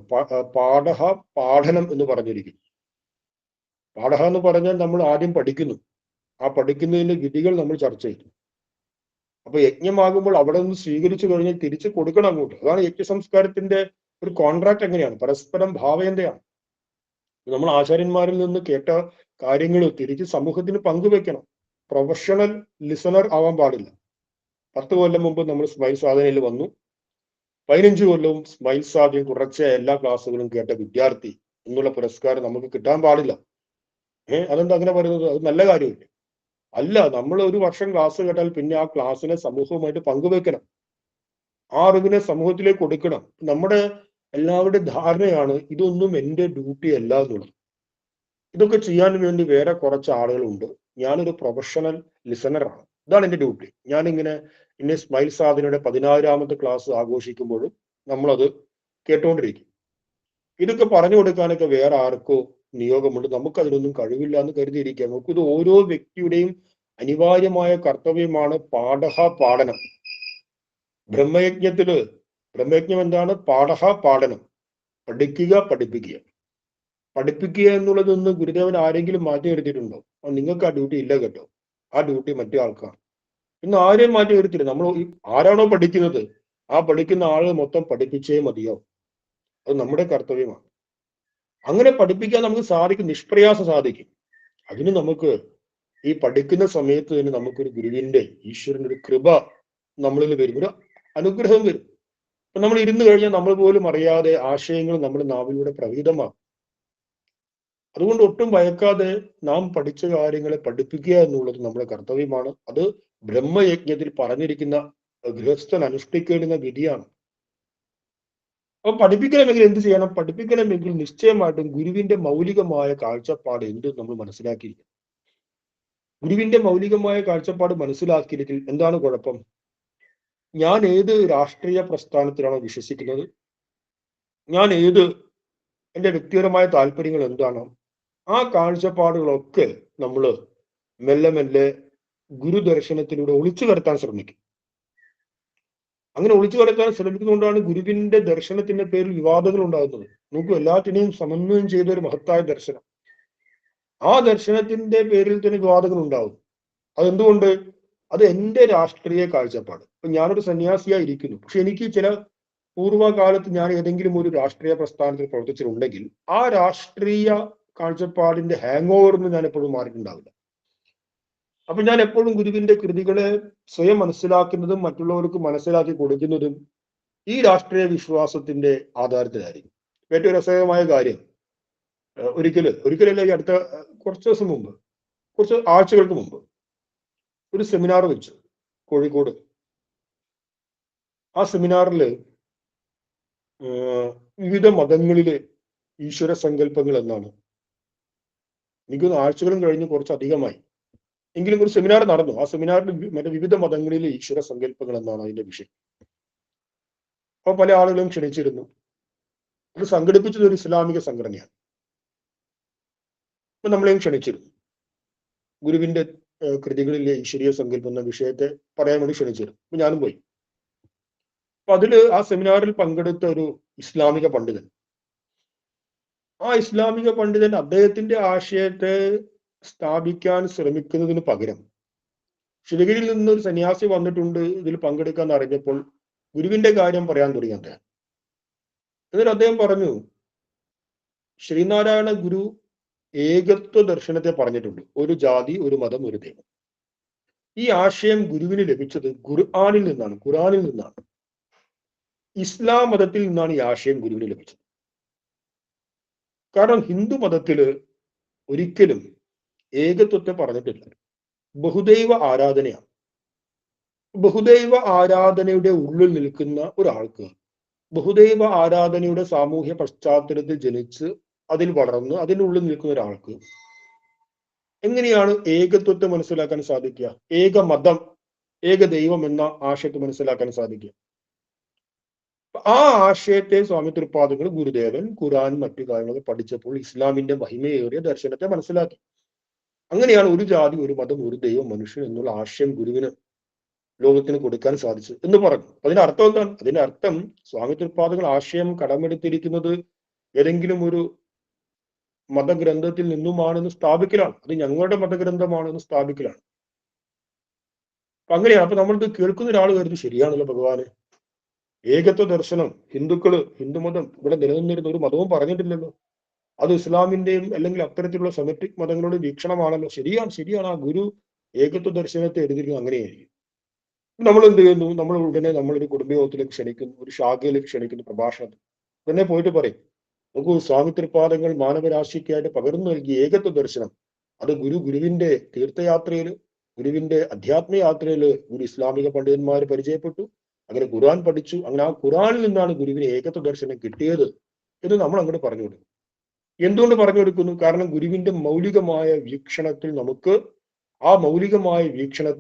പാഠനം എന്ന് പറഞ്ഞിരിക്കുന്നു. പാഠ എന്ന് പറഞ്ഞാൽ നമ്മൾ ആദ്യം പഠിക്കുന്നു. ആ പഠിക്കുന്നതിന്റെ വിധികൾ നമ്മൾ ചർച്ച ചെയ്തു. അപ്പൊ യജ്ഞമാകുമ്പോൾ അവിടെ നിന്ന് സ്വീകരിച്ചു കഴിഞ്ഞാൽ തിരിച്ചു കൊടുക്കണം അങ്ങോട്ട്. അതാണ് യജ്ഞ സംസ്കാരത്തിന്റെ ഒരു കോൺട്രാക്ട്. എങ്ങനെയാണ്? പരസ്പരം ഭാവയന്തയാണ്. നമ്മൾ ആചാര്യന്മാരിൽ നിന്ന് കേട്ട കാര്യങ്ങൾ തിരിച്ച് സമൂഹത്തിന് പങ്കുവെക്കണം. പ്രൊഫഷണൽ ലിസണർ ആവാൻ പാടില്ല. 10 കൊല്ലം മുമ്പ് നമ്മൾ സ്മൈൽ സാധനയിൽ വന്നു, 15 കൊല്ലവും സ്മൈൽ സാധ്യം തുടർച്ചയായ എല്ലാ ക്ലാസ്സുകളും കേട്ട വിദ്യാർത്ഥി എന്നുള്ള പുരസ്കാരം നമുക്ക് കിട്ടാൻ പാടില്ല. അതെന്താ അങ്ങനെ പറയുന്നത്? അത് നല്ല കാര്യമില്ല. അല്ല, നമ്മൾ ഒരു വർഷം ക്ലാസ് കേട്ടാൽ പിന്നെ ആ ക്ലാസ്സിനെ സമൂഹവുമായിട്ട് പങ്കുവെക്കണം. ആ അറിവിനെ സമൂഹത്തിലേക്ക് കൊടുക്കണം. നമ്മുടെ എല്ലാവരുടെയും ധാരണയാണ് ഇതൊന്നും എൻ്റെ ഡ്യൂട്ടി അല്ല എന്നുള്ളത്. ഇതൊക്കെ ചെയ്യാൻ വേണ്ടി വേറെ കുറച്ച് ആളുകളുണ്ട്. ഞാനൊരു പ്രൊഫഷണൽ ലിസണറാണ്. ഇതാണ് എൻ്റെ ഡ്യൂട്ടി. ഞാനിങ്ങനെ ഇന്നെ സ്മൈൽ സാധനയുടെ 16ാമത്തെ ക്ലാസ് ആഘോഷിക്കുമ്പോഴും നമ്മളത് കേട്ടുകൊണ്ടിരിക്കും. ഇതൊക്കെ പറഞ്ഞു കൊടുക്കാനൊക്കെ വേറെ ആർക്കോ നിയോഗമുണ്ട്. നമുക്കതിനൊന്നും കഴിവില്ല എന്ന് കരുതിയിരിക്കുക. നമുക്കിത് ഓരോ വ്യക്തിയുടെയും അനിവാര്യമായ കർത്തവ്യമാണ് പാഠനം. ബ്രഹ്മയജ്ഞം എന്താണ്? പാഠനം. പഠിപ്പിക്കുക. പഠിപ്പിക്കുക എന്നുള്ളതൊന്ന് ഗുരുദേവൻ ആരെങ്കിലും മാറ്റി നിർത്തിയിട്ടുണ്ടോ? നിങ്ങൾക്ക് ആ ഡ്യൂട്ടി ഇല്ല കേട്ടോ. ആ ഡ്യൂട്ടി മറ്റേ ആൾക്കാണ്. ഇന്ന് ആരെയും മാറ്റി നിർത്തിയില്ല. നമ്മൾ ആരാണോ പഠിക്കുന്നത് ആ പഠിക്കുന്ന ആള് മൊത്തം പഠിപ്പിച്ചേ മതിയാവും. അത് നമ്മുടെ കർത്തവ്യമാണ്. അങ്ങനെ പഠിപ്പിക്കാൻ നമുക്ക് സാധിക്കും, നിഷ്പ്രയാസം സാധിക്കും. അതിന് നമുക്ക് ഈ പഠിക്കുന്ന സമയത്ത് തന്നെ നമുക്കൊരു ഗുരുവിന്റെ, ഈശ്വരന്റെ ഒരു കൃപ നമ്മളിൽ വരും, ഒരു അനുഗ്രഹം വരും. അപ്പൊ നമ്മൾ ഇരുന്ന് കഴിഞ്ഞാൽ നമ്മൾ പോലും അറിയാതെ ആശയങ്ങൾ നമ്മുടെ നാവിലൂടെ പ്രവീതമാകും. അതുകൊണ്ട് ഒട്ടും ഭയക്കാതെ നാം പഠിച്ച കാര്യങ്ങളെ പഠിപ്പിക്കുക എന്നുള്ളത് നമ്മുടെ കർത്തവ്യമാണ്. അത് ബ്രഹ്മയജ്ഞത്തിൽ പറഞ്ഞിരിക്കുന്ന ഗൃഹസ്ഥൻ അനുഷ്ഠിക്കേണ്ടുന്ന വിധിയാണ്. അപ്പൊ പഠിപ്പിക്കണമെങ്കിൽ എന്ത് ചെയ്യണം? പഠിപ്പിക്കണമെങ്കിൽ നിശ്ചയമായിട്ടും ഗുരുവിന്റെ മൗലികമായ കാഴ്ചപ്പാട് എന്ത് നമ്മൾ മനസ്സിലാക്കിയിരിക്കണം. ഗുരുവിന്റെ മൗലികമായ കാഴ്ചപ്പാട് മനസ്സിലാക്കിയില്ലെങ്കിൽ എന്താണ് കുഴപ്പം? ഞാൻ ഏത് രാഷ്ട്രീയ പ്രസ്ഥാനത്തിലാണോ വിശ്വസിക്കുന്നത്, ഞാൻ എൻ്റെ വ്യക്തിപരമായ താല്പര്യങ്ങൾ എന്താണോ, ആ കാഴ്ചപ്പാടുകളൊക്കെ നമ്മൾ മെല്ലെ മെല്ലെ ഗുരുദർശനത്തിലൂടെ ഒളിച്ചു കടത്താൻ ശ്രമിക്കും. അങ്ങനെ ഒളിച്ചു കടത്താൻ ശ്രമിക്കുന്നതുകൊണ്ടാണ് ഗുരുവിന്റെ ദർശനത്തിന്റെ പേരിൽ വിവാദങ്ങൾ ഉണ്ടാകുന്നത്. നോക്കൂ, എല്ലാറ്റിനെയും സമന്വയം ചെയ്ത ഒരു മഹത്തായ ദർശനം. ആ ദർശനത്തിന്റെ പേരിൽ തന്നെ വിവാദങ്ങൾ ഉണ്ടാവും. അതെന്തുകൊണ്ട്? അത് എൻ്റെ രാഷ്ട്രീയ കാഴ്ചപ്പാട്. ഇപ്പൊ ഞാനൊരു സന്യാസിയായി ഇരിക്കുന്നു, പക്ഷെ എനിക്ക് ചില പൂർവ്വകാലത്ത് ഞാൻ ഏതെങ്കിലും ഒരു രാഷ്ട്രീയ പ്രസ്ഥാനത്തിൽ പ്രവർത്തിച്ചിട്ടുണ്ടെങ്കിൽ ആ രാഷ്ട്രീയ കാഴ്ചപ്പാടിന്റെ ഹാങ് ഓവറിന് ഞാൻ എപ്പോഴും മാറിയിട്ടുണ്ടാവില്ല. അപ്പൊ ഞാൻ എപ്പോഴും ഗുരുവിന്റെ കൃതികളെ സ്വയം മനസ്സിലാക്കുന്നതും മറ്റുള്ളവർക്ക് മനസ്സിലാക്കി കൊടുക്കുന്നതും ഈ രാഷ്ട്രീയ വിശ്വാസത്തിന്റെ ആധാരത്തിലായിരിക്കും. ഏറ്റവും രസകരമായ കാര്യം, ഒരിക്കലല്ല, ഈ അടുത്ത കുറച്ച് ആഴ്ചകൾക്ക് മുമ്പ് ഒരു സെമിനാർ വെച്ചു കോഴിക്കോട്. ആ സെമിനാറിൽ വിവിധ മതങ്ങളിലെ ഈശ്വര സങ്കല്പങ്ങൾ എന്നാണ്. എനിക്കൊന്ന് ആഴ്ചകളും കഴിഞ്ഞ് കുറച്ചധികമായി എങ്കിലും ഒരു സെമിനാർ നടന്നു. ആ സെമിനാറിൽ വിവിധ മതങ്ങളിലെ ഈശ്വര സങ്കല്പങ്ങൾ എന്നാണ് അതിന്റെ വിഷയം. അപ്പൊ പല ആളുകളും ക്ഷണിച്ചിരുന്നു. അത് സംഘടിപ്പിച്ചത് ഒരു ഇസ്ലാമിക സംഘടനയാണ്. അപ്പൊ നമ്മളെയും ക്ഷണിച്ചിരുന്നു. ഗുരുവിന്റെ കൃതികളിലെ ഈശ്വരീയ സങ്കല്പം എന്ന വിഷയത്തെ പറയാൻ വേണ്ടി ക്ഷണിച്ചിരുന്നു. അപ്പൊ ഞാനും പോയി. അപ്പൊ ആ സെമിനാറിൽ പങ്കെടുത്ത ഒരു ഇസ്ലാമിക പണ്ഡിതൻ, ആ ഇസ്ലാമിക പണ്ഡിതൻ അദ്ദേഹത്തിന്റെ ആശയത്തെ സ്ഥാപിക്കാൻ ശ്രമിക്കുന്നതിന് പകരം ശിവഗിരിയിൽ നിന്ന് ഒരു സന്യാസി വന്നിട്ടുണ്ട് ഇതിൽ പങ്കെടുക്കാൻ അറിഞ്ഞപ്പോൾ ഗുരുവിന്റെ കാര്യം പറയാൻ തുടങ്ങി അദ്ദേഹം. എന്നിട്ട് അദ്ദേഹം പറഞ്ഞു, ശ്രീനാരായണ ഗുരു ഏകത്വ ദർശനത്തെ പറഞ്ഞിട്ടുണ്ട്. ഒരു ജാതി, ഒരു മതം, ഒരു ദൈവം. ഈ ആശയം ഗുരുവിന് ലഭിച്ചത് ഖുർആനിൽ നിന്നാണ്. ഇസ്ലാം മതത്തിൽ നിന്നാണ് ഈ ആശയം ഗുരുവിന് ലഭിച്ചത്. കാരണം ഹിന്ദു മതത്തില് ഒരിക്കലും ഏകത്വത്തെ പറഞ്ഞിട്ടില്ല. ബഹുദൈവ ആരാധനയാണ്. ബഹുദൈവ ആരാധനയുടെ ഉള്ളിൽ നിൽക്കുന്ന ഒരാൾക്ക്, ബഹുദൈവ ആരാധനയുടെ സാമൂഹ്യ പശ്ചാത്തലത്തിൽ ജനിച്ച് അതിൽ വളർന്ന് അതിനുള്ളിൽ നിൽക്കുന്ന ഒരാൾക്ക് എങ്ങനെയാണ് ഏകത്വത്തെ മനസ്സിലാക്കാൻ സാധിക്കുക? ഏക മതം, ഏക ദൈവം എന്ന ആശയത്തെ മനസ്സിലാക്കാൻ സാധിക്കുക? ആ ആശയത്തെ സ്വാമി തൃപ്പാദങ്ങൾ, ഗുരുദേവൻ, ഖുർആൻ, മറ്റു കാര്യങ്ങൾ പഠിച്ചപ്പോൾ ഇസ്ലാമിന്റെ മഹിമയേറിയ ദർശനത്തെ മനസ്സിലാക്കി. അങ്ങനെയാണ് ഒരു ജാതി, ഒരു മതം, ഒരു ദൈവം, മനുഷ്യൻ എന്നുള്ള ആശയം ഗുരുവിന് ലോകത്തിന് കൊടുക്കാൻ സാധിച്ചു എന്ന് പറഞ്ഞു. അതിന്റെ അർത്ഥം എന്താണ്? അതിന്റെ അർത്ഥം സ്വാമി തൃപ്പാദങ്ങൾ ആശയം കടമെടുത്തിരിക്കുന്നത് ഏതെങ്കിലും ഒരു മതഗ്രന്ഥത്തിൽ നിന്നുമാണെന്ന് സ്ഥാപിക്കലാണ്. അത് ഞങ്ങളുടെ മതഗ്രന്ഥമാണെന്ന് സ്ഥാപിക്കലാണ്. അപ്പൊ അങ്ങനെയാണ്. അപ്പൊ നമ്മളിത് കേൾക്കുന്ന ഒരാൾ കരുതി ശരിയാണല്ലോ ഭഗവാന്, ഏകത്വ ദർശനം ഹിന്ദുമതം ഇവിടെ നിലനിന്നിരുന്ന ഒരു മതവും പറഞ്ഞിട്ടില്ലല്ലോ, അത് ഇസ്ലാമിന്റെയും അല്ലെങ്കിൽ അത്തരത്തിലുള്ള സെമറ്റിക് മതങ്ങളുടെ വീക്ഷണമാണല്ലോ. ശരിയാണ്. ആ ഗുരു ഏകത്വ ദർശനത്തെ എഴുതിയിരിക്കുന്നത് അങ്ങനെയായിരിക്കും. നമ്മൾ എന്ത് ചെയ്യുന്നു? നമ്മൾ ഉടനെ നമ്മളൊരു കുടുംബയോഗത്തിലേക്ക് ക്ഷണിക്കുന്നു, ഒരു ശാഖയിലേക്ക് ക്ഷണിക്കുന്നു, പ്രഭാഷണത്തിൽ ഉടനെ പോയിട്ട് പറയും, നോക്കൂ, സ്വാമി തൃപ്പാദങ്ങൾ മാനവരാശിക്കായിട്ട് പകർന്നു നൽകിയ ഏകത്വ ദർശനം, അത് ഗുരുവിന്റെ തീർത്ഥയാത്രയിൽ, ഗുരുവിന്റെ അധ്യാത്മ യാത്രയിൽ ഗുരു ഇസ്ലാമിക പണ്ഡിതന്മാർ പരിചയപ്പെട്ടു, അങ്ങനെ ഖുർആൻ പഠിച്ചു, അങ്ങനെ ആ ഖുർആനിൽ നിന്നാണ് ഗുരുവിന് ഏകത്വ ദർശനം കിട്ടിയത് എന്ന് നമ്മൾ അങ്ങോട്ട് പറഞ്ഞു കൊടുക്കും. എന്തുകൊണ്ട് പറഞ്ഞു കൊടുക്കുന്നു? കാരണം ഗുരുവിന്റെ മൗലികമായ വീക്ഷണത്തിൽ നമുക്ക് ആ മൗലികമായ വീക്ഷണം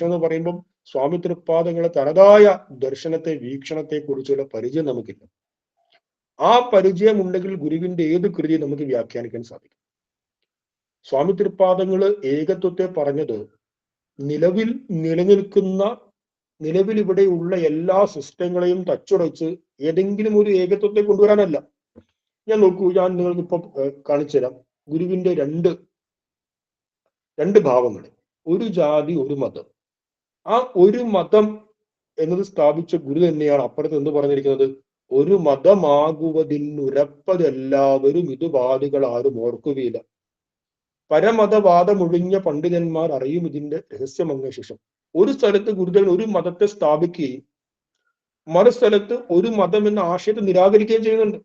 എന്ന് പറയുമ്പം സ്വാമി തൃപ്പാദങ്ങളെ തനതായ ദർശനത്തെ, വീക്ഷണത്തെ കുറിച്ചുള്ള പരിചയം നമുക്കില്ല. ആ പരിചയം ഉണ്ടെങ്കിൽ ഗുരുവിന്റെ ഏത് കൃതി നമുക്ക് വ്യാഖ്യാനിക്കാൻ സാധിക്കും. സ്വാമി തൃപ്പാദങ്ങള് ഏകത്വത്തെ പറഞ്ഞത് നിലവിൽ നിലനിൽക്കുന്ന, നിലവിൽ ഇവിടെയുള്ള എല്ലാ സിസ്റ്റങ്ങളെയും തച്ചുടച്ച് ഏതെങ്കിലും ഒരു ഏകത്വത്തെ കൊണ്ടുവരാനല്ല. ഞാൻ നോക്കൂ, ഞാൻ നിങ്ങൾക്ക് ഇപ്പൊ കാണിച്ചു തരാം. ഗുരുവിന്റെ രണ്ട് ഭാവങ്ങൾ, ഒരു ജാതി ഒരു മതം. ആ ഒരു മതം എന്നത് സ്ഥാപിച്ച ഗുരു തന്നെയാണ് അപ്പുറത്ത് എന്ന് പറഞ്ഞിരിക്കുന്നത്, ഒരു മതമാകുവതിനുരപ്പതെല്ലാവരും ഇതുവാദികൾ ആരും ഓർക്കുകയില്ല. പരമതവാദമൊഴിഞ്ഞ പണ്ഡിതന്മാർ അറിയും ഇതിന്റെ രഹസ്യമങ്ങ ശേഷം. ഒരു സ്ഥലത്ത് ഗുരുദേവൻ ഒരു മതത്തെ സ്ഥാപിക്കുകയും മറുസ്ഥലത്ത് ഒരു മതം എന്ന ആശയത്തെ നിരാകരിക്കുകയും ചെയ്യുന്നുണ്ട്.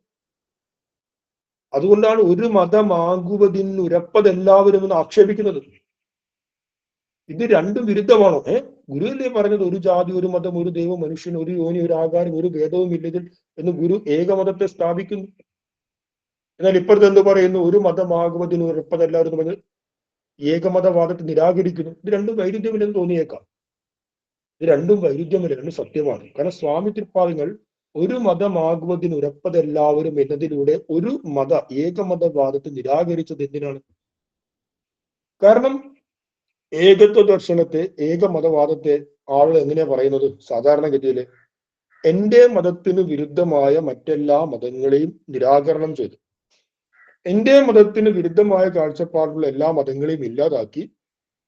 അതുകൊണ്ടാണ് ഒരു മതമാകുവതിനുരപ്പതെല്ലാവരും എന്ന് ആക്ഷേപിക്കുന്നത്. ഇത് രണ്ടും വിരുദ്ധമാണോ? ഗുരുവല്ലേ പറഞ്ഞത് ഒരു ജാതി ഒരു മതം ഒരു ദൈവം മനുഷ്യൻ ഒരു യോനി ഒരു ആകാരം ഒരു ഭേദവും ഇല്ലതിൽ എന്ന് ഗുരു ഏകമതത്തെ സ്ഥാപിക്കുന്നു. എന്നാൽ ഇപ്പുറത്ത് എന്ത് പറയുന്നു? ഒരു മതമാകുവതിന് ഉറപ്പതെല്ലാവരും പറഞ്ഞ് ഏകമതവാദത്തെ നിരാകരിക്കുന്നു. ഇത് രണ്ടും വൈരുദ്ധ്യമില്ലെന്ന് തോന്നിയേക്കാം. ഇത് രണ്ടും വൈരുദ്ധ്യമില്ല, രണ്ടും സത്യമാണ്. കാരണം സ്വാമി തൃപ്പാദങ്ങൾ ഒരു മതമാകുവതിന് ഉറപ്പതെല്ലാവരും എന്നതിലൂടെ ഒരു ഏകമതവാദത്തെ നിരാകരിച്ചത് എന്തിനാണ്? കാരണം ഏകത്വ ദർശനത്തെ, ഏകമതവാദത്തെ ആളുകൾ എങ്ങനെയാ പറയുന്നത്? സാധാരണഗതിയിൽ എന്റെ മതത്തിന് വിരുദ്ധമായ മറ്റെല്ലാ മതങ്ങളെയും നിരാകരണം ചെയ്തു, എന്റെ മതത്തിന് വിരുദ്ധമായ കാഴ്ചപ്പാടുള്ള എല്ലാ മതങ്ങളെയും ഇല്ലാതാക്കി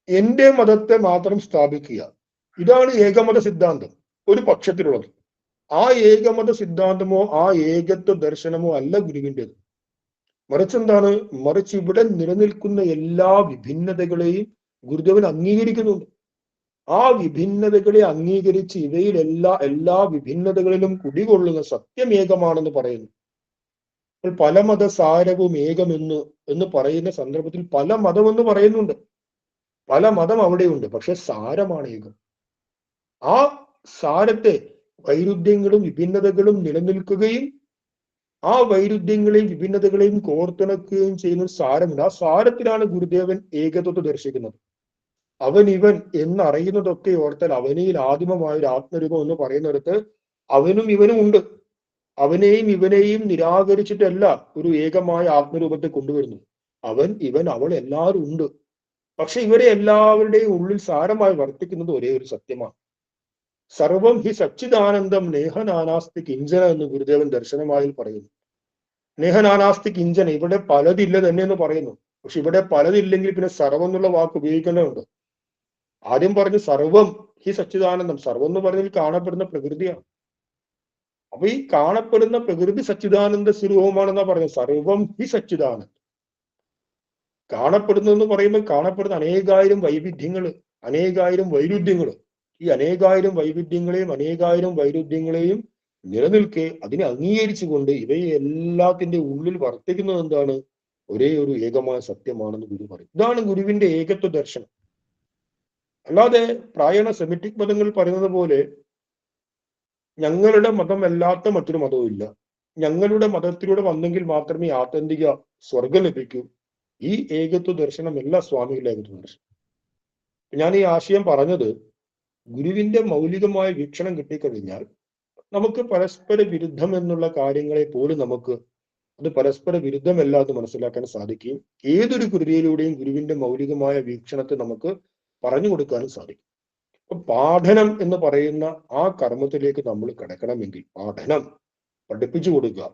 എന്റെ മതത്തെ മാത്രം സ്ഥാപിക്കുക. ഇതാണ് ഏകമത സിദ്ധാന്തം ഒരു പക്ഷത്തിലുള്ളത്. ആ ഏകമത സിദ്ധാന്തമോ ആ ഏകത്വ ദർശനമോ അല്ല ഗുരുവിൻ്റെത്. മറിച്ച് എന്താണ്? മറിച്ച് ഇവിടെ നിലനിൽക്കുന്ന എല്ലാ വിഭിന്നതകളെയും ഗുരുദേവൻ അംഗീകരിക്കുന്നുണ്ട്. ആ വിഭിന്നതകളെ അംഗീകരിച്ച് എല്ലാ വിഭിന്നതകളിലും കുടികൊള്ളുന്ന സത്യം ഏകമാണെന്ന് പറയുന്നു. പല മതസാരവും എന്ന് പറയുന്ന സന്ദർഭത്തിൽ പല മതമെന്ന് പറയുന്നുണ്ട്. പല മതം അവിടെയുണ്ട്, പക്ഷെ സാരമാണ് ഏകം. ആ സാരത്തെ, വൈരുദ്ധ്യങ്ങളും വിഭിന്നതകളും നിലനിൽക്കുകയും ആ വൈരുദ്ധ്യങ്ങളെയും വിഭിന്നതകളെയും കോർത്തിണക്കുകയും ചെയ്യുന്ന സാരമുണ്ട്. ആ സാരത്തിലാണ് ഗുരുദേവൻ ഏകത്വത്തെ ദർശിക്കുന്നത്. അവൻ ഇവൻ എന്നറിയുന്നതൊക്കെ ഓർത്താൽ അവനിൽ ആദിമമായ ഒരു ആത്മരൂപം എന്ന് പറയുന്നിടത്ത് അവനും ഇവനും ഉണ്ട്. അവനെയും ഇവനെയും നിരാകരിച്ചിട്ടല്ല ഒരു ഏകമായ ആത്മരൂപത്തെ കൊണ്ടുവരുന്നു. അവൻ ഇവൻ അവൾ എല്ലാവരും ഉണ്ട്. പക്ഷെ ഇവരെ എല്ലാവരുടെയും ഉള്ളിൽ സാരമായി വർത്തിക്കുന്നത് ഒരേ ഒരു സത്യമാണ്. സർവം ഹി സച്ചിദാനന്ദം നേഹനാനാസ്തി കിഞ്ചന എന്ന് ഗുരുദേവൻ ദർശനമായി പറയുന്നു. നേഹനാനാസ്തി കിഞ്ചന, ഇവിടെ പലതില്ല തന്നെ എന്ന് പറയുന്നു. പക്ഷെ ഇവിടെ പലതില്ലെങ്കിൽ പിന്നെ സർവം എന്നുള്ള വാക്ക് ഉപയോഗിക്കേണ്ടതുണ്ട്. ആദ്യം പറഞ്ഞു സർവം ഹി സച്ചിദാനന്ദം. സർവം എന്ന് പറഞ്ഞാൽ കാണപ്പെടുന്ന പ്രകൃതിയാണ്. അപ്പൊ ഈ കാണപ്പെടുന്ന പ്രകൃതി സച്ചിദാനന്ദ സ്വരൂപമാണെന്നാ പറഞ്ഞത്. സർവം ഹി സച്ചിദാനന്ദം. കാണപ്പെടുന്നതെന്ന് പറയുമ്പോൾ കാണപ്പെടുന്ന അനേകായിരം വൈവിധ്യങ്ങള്, അനേകായിരം വൈരുദ്ധ്യങ്ങള്. ഈ അനേകായിരം വൈരുദ്ധ്യങ്ങളെയും നിലനിൽക്കെ അതിനെ അംഗീകരിച്ചുകൊണ്ട് ഇവയെ എല്ലാത്തിന്റെ ഉള്ളിൽ വർത്തിക്കുന്നത് എന്താണ്? ഒരേ ഒരു ഏകമായ സത്യമാണെന്ന് ഗുരു പറയും. ഇതാണ് ഗുരുവിന്റെ ഏകത്വ ദർശനം. അല്ലാതെ പ്രായണ സെമിറ്റിക് മതങ്ങൾ പറയുന്നത് പോലെ ഞങ്ങളുടെ മതം അല്ലാത്ത മറ്റൊരു മതവും ഇല്ല, ഞങ്ങളുടെ മതത്തിലൂടെ വന്നെങ്കിൽ മാത്രമേ ആത്യന്തിക സ്വർഗം ലഭിക്കൂ, ഈ ഏകത്വ ദർശനമല്ല സ്വാമികളുടെ ഏകത്വ ദർശനം. ഞാൻ ഈ ആശയം പറഞ്ഞത് ഗുരുവിന്റെ മൗലികമായ വീക്ഷണം കിട്ടിക്കഴിഞ്ഞാൽ നമുക്ക് പരസ്പര വിരുദ്ധം എന്നുള്ള കാര്യങ്ങളെ പോലും നമുക്ക് അത് പരസ്പര വിരുദ്ധമല്ല എന്ന് മനസ്സിലാക്കാൻ സാധിക്കുകയും ഏതൊരു കൃതിയിലൂടെയും ഗുരുവിന്റെ മൗലികമായ വീക്ഷണത്തെ നമുക്ക് പറഞ്ഞു കൊടുക്കാനും സാധിക്കും. അപ്പൊ പാഠനം എന്ന് പറയുന്ന ആ കർമ്മത്തിലേക്ക് നമ്മൾ കടക്കണമെങ്കിൽ, പാഠനം പഠിപ്പിച്ചു കൊടുക്കുക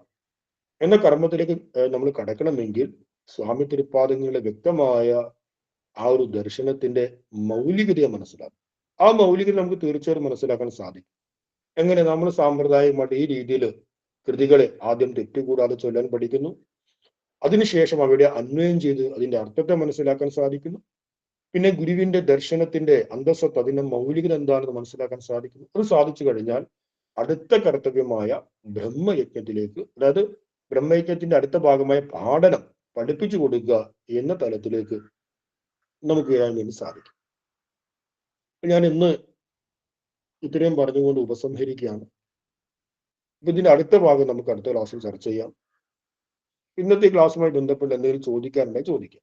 എന്ന കർമ്മത്തിലേക്ക് നമ്മൾ കടക്കണമെങ്കിൽ സ്വാമി തിരുപ്പാദങ്ങളുടെ വ്യക്തമായ ആ ഒരു ദർശനത്തിന്റെ മൗലികതയെ മനസ്സിലാക്കും. ആ മൗലികത നമുക്ക് തീർച്ചയായും മനസ്സിലാക്കാൻ സാധിക്കും. എങ്ങനെ? നമ്മൾ സാമ്പ്രദായികമായിട്ട് ഈ രീതിയിൽ കൃതികളെ ആദ്യം തെറ്റുകൂടാതെ ചൊല്ലാൻ പഠിക്കുന്നു. അതിനുശേഷം അവിടെ അന്വയം ചെയ്ത് അതിന്റെ അർത്ഥത്തെ മനസ്സിലാക്കാൻ സാധിക്കുന്നു. പിന്നെ ഗുരുവിന്റെ ദർശനത്തിന്റെ അന്തസ്സത്ത് അതിന്റെ മൗലികത എന്താണെന്ന് മനസ്സിലാക്കാൻ സാധിക്കുന്നു. അത് സാധിച്ചു കഴിഞ്ഞാൽ അടുത്ത കർത്തവ്യമായ ബ്രഹ്മയജ്ഞത്തിലേക്ക്, അതായത് ബ്രഹ്മയജ്ഞത്തിന്റെ അടുത്ത ഭാഗമായ പാഠനം പഠിപ്പിച്ചു കൊടുക്കുക എന്ന തലത്തിലേക്ക് നമുക്ക് വരാൻ വേണ്ടി സാധിക്കും. ഞാൻ ഇന്ന് ഇത്രയും പറഞ്ഞുകൊണ്ട് ഉപസംഹരിക്കുകയാണ്. അപ്പൊ ഇതിന്റെ അടുത്ത ഭാഗം നമുക്ക് അടുത്ത ക്ലാസ്സിൽ ചർച്ച ചെയ്യാം. ഇന്നത്തെ ക്ലാസ്സുമായി ബന്ധപ്പെട്ട് എന്തെങ്കിലും ചോദിക്കാറുണ്ടെങ്കിൽ ചോദിക്കാം.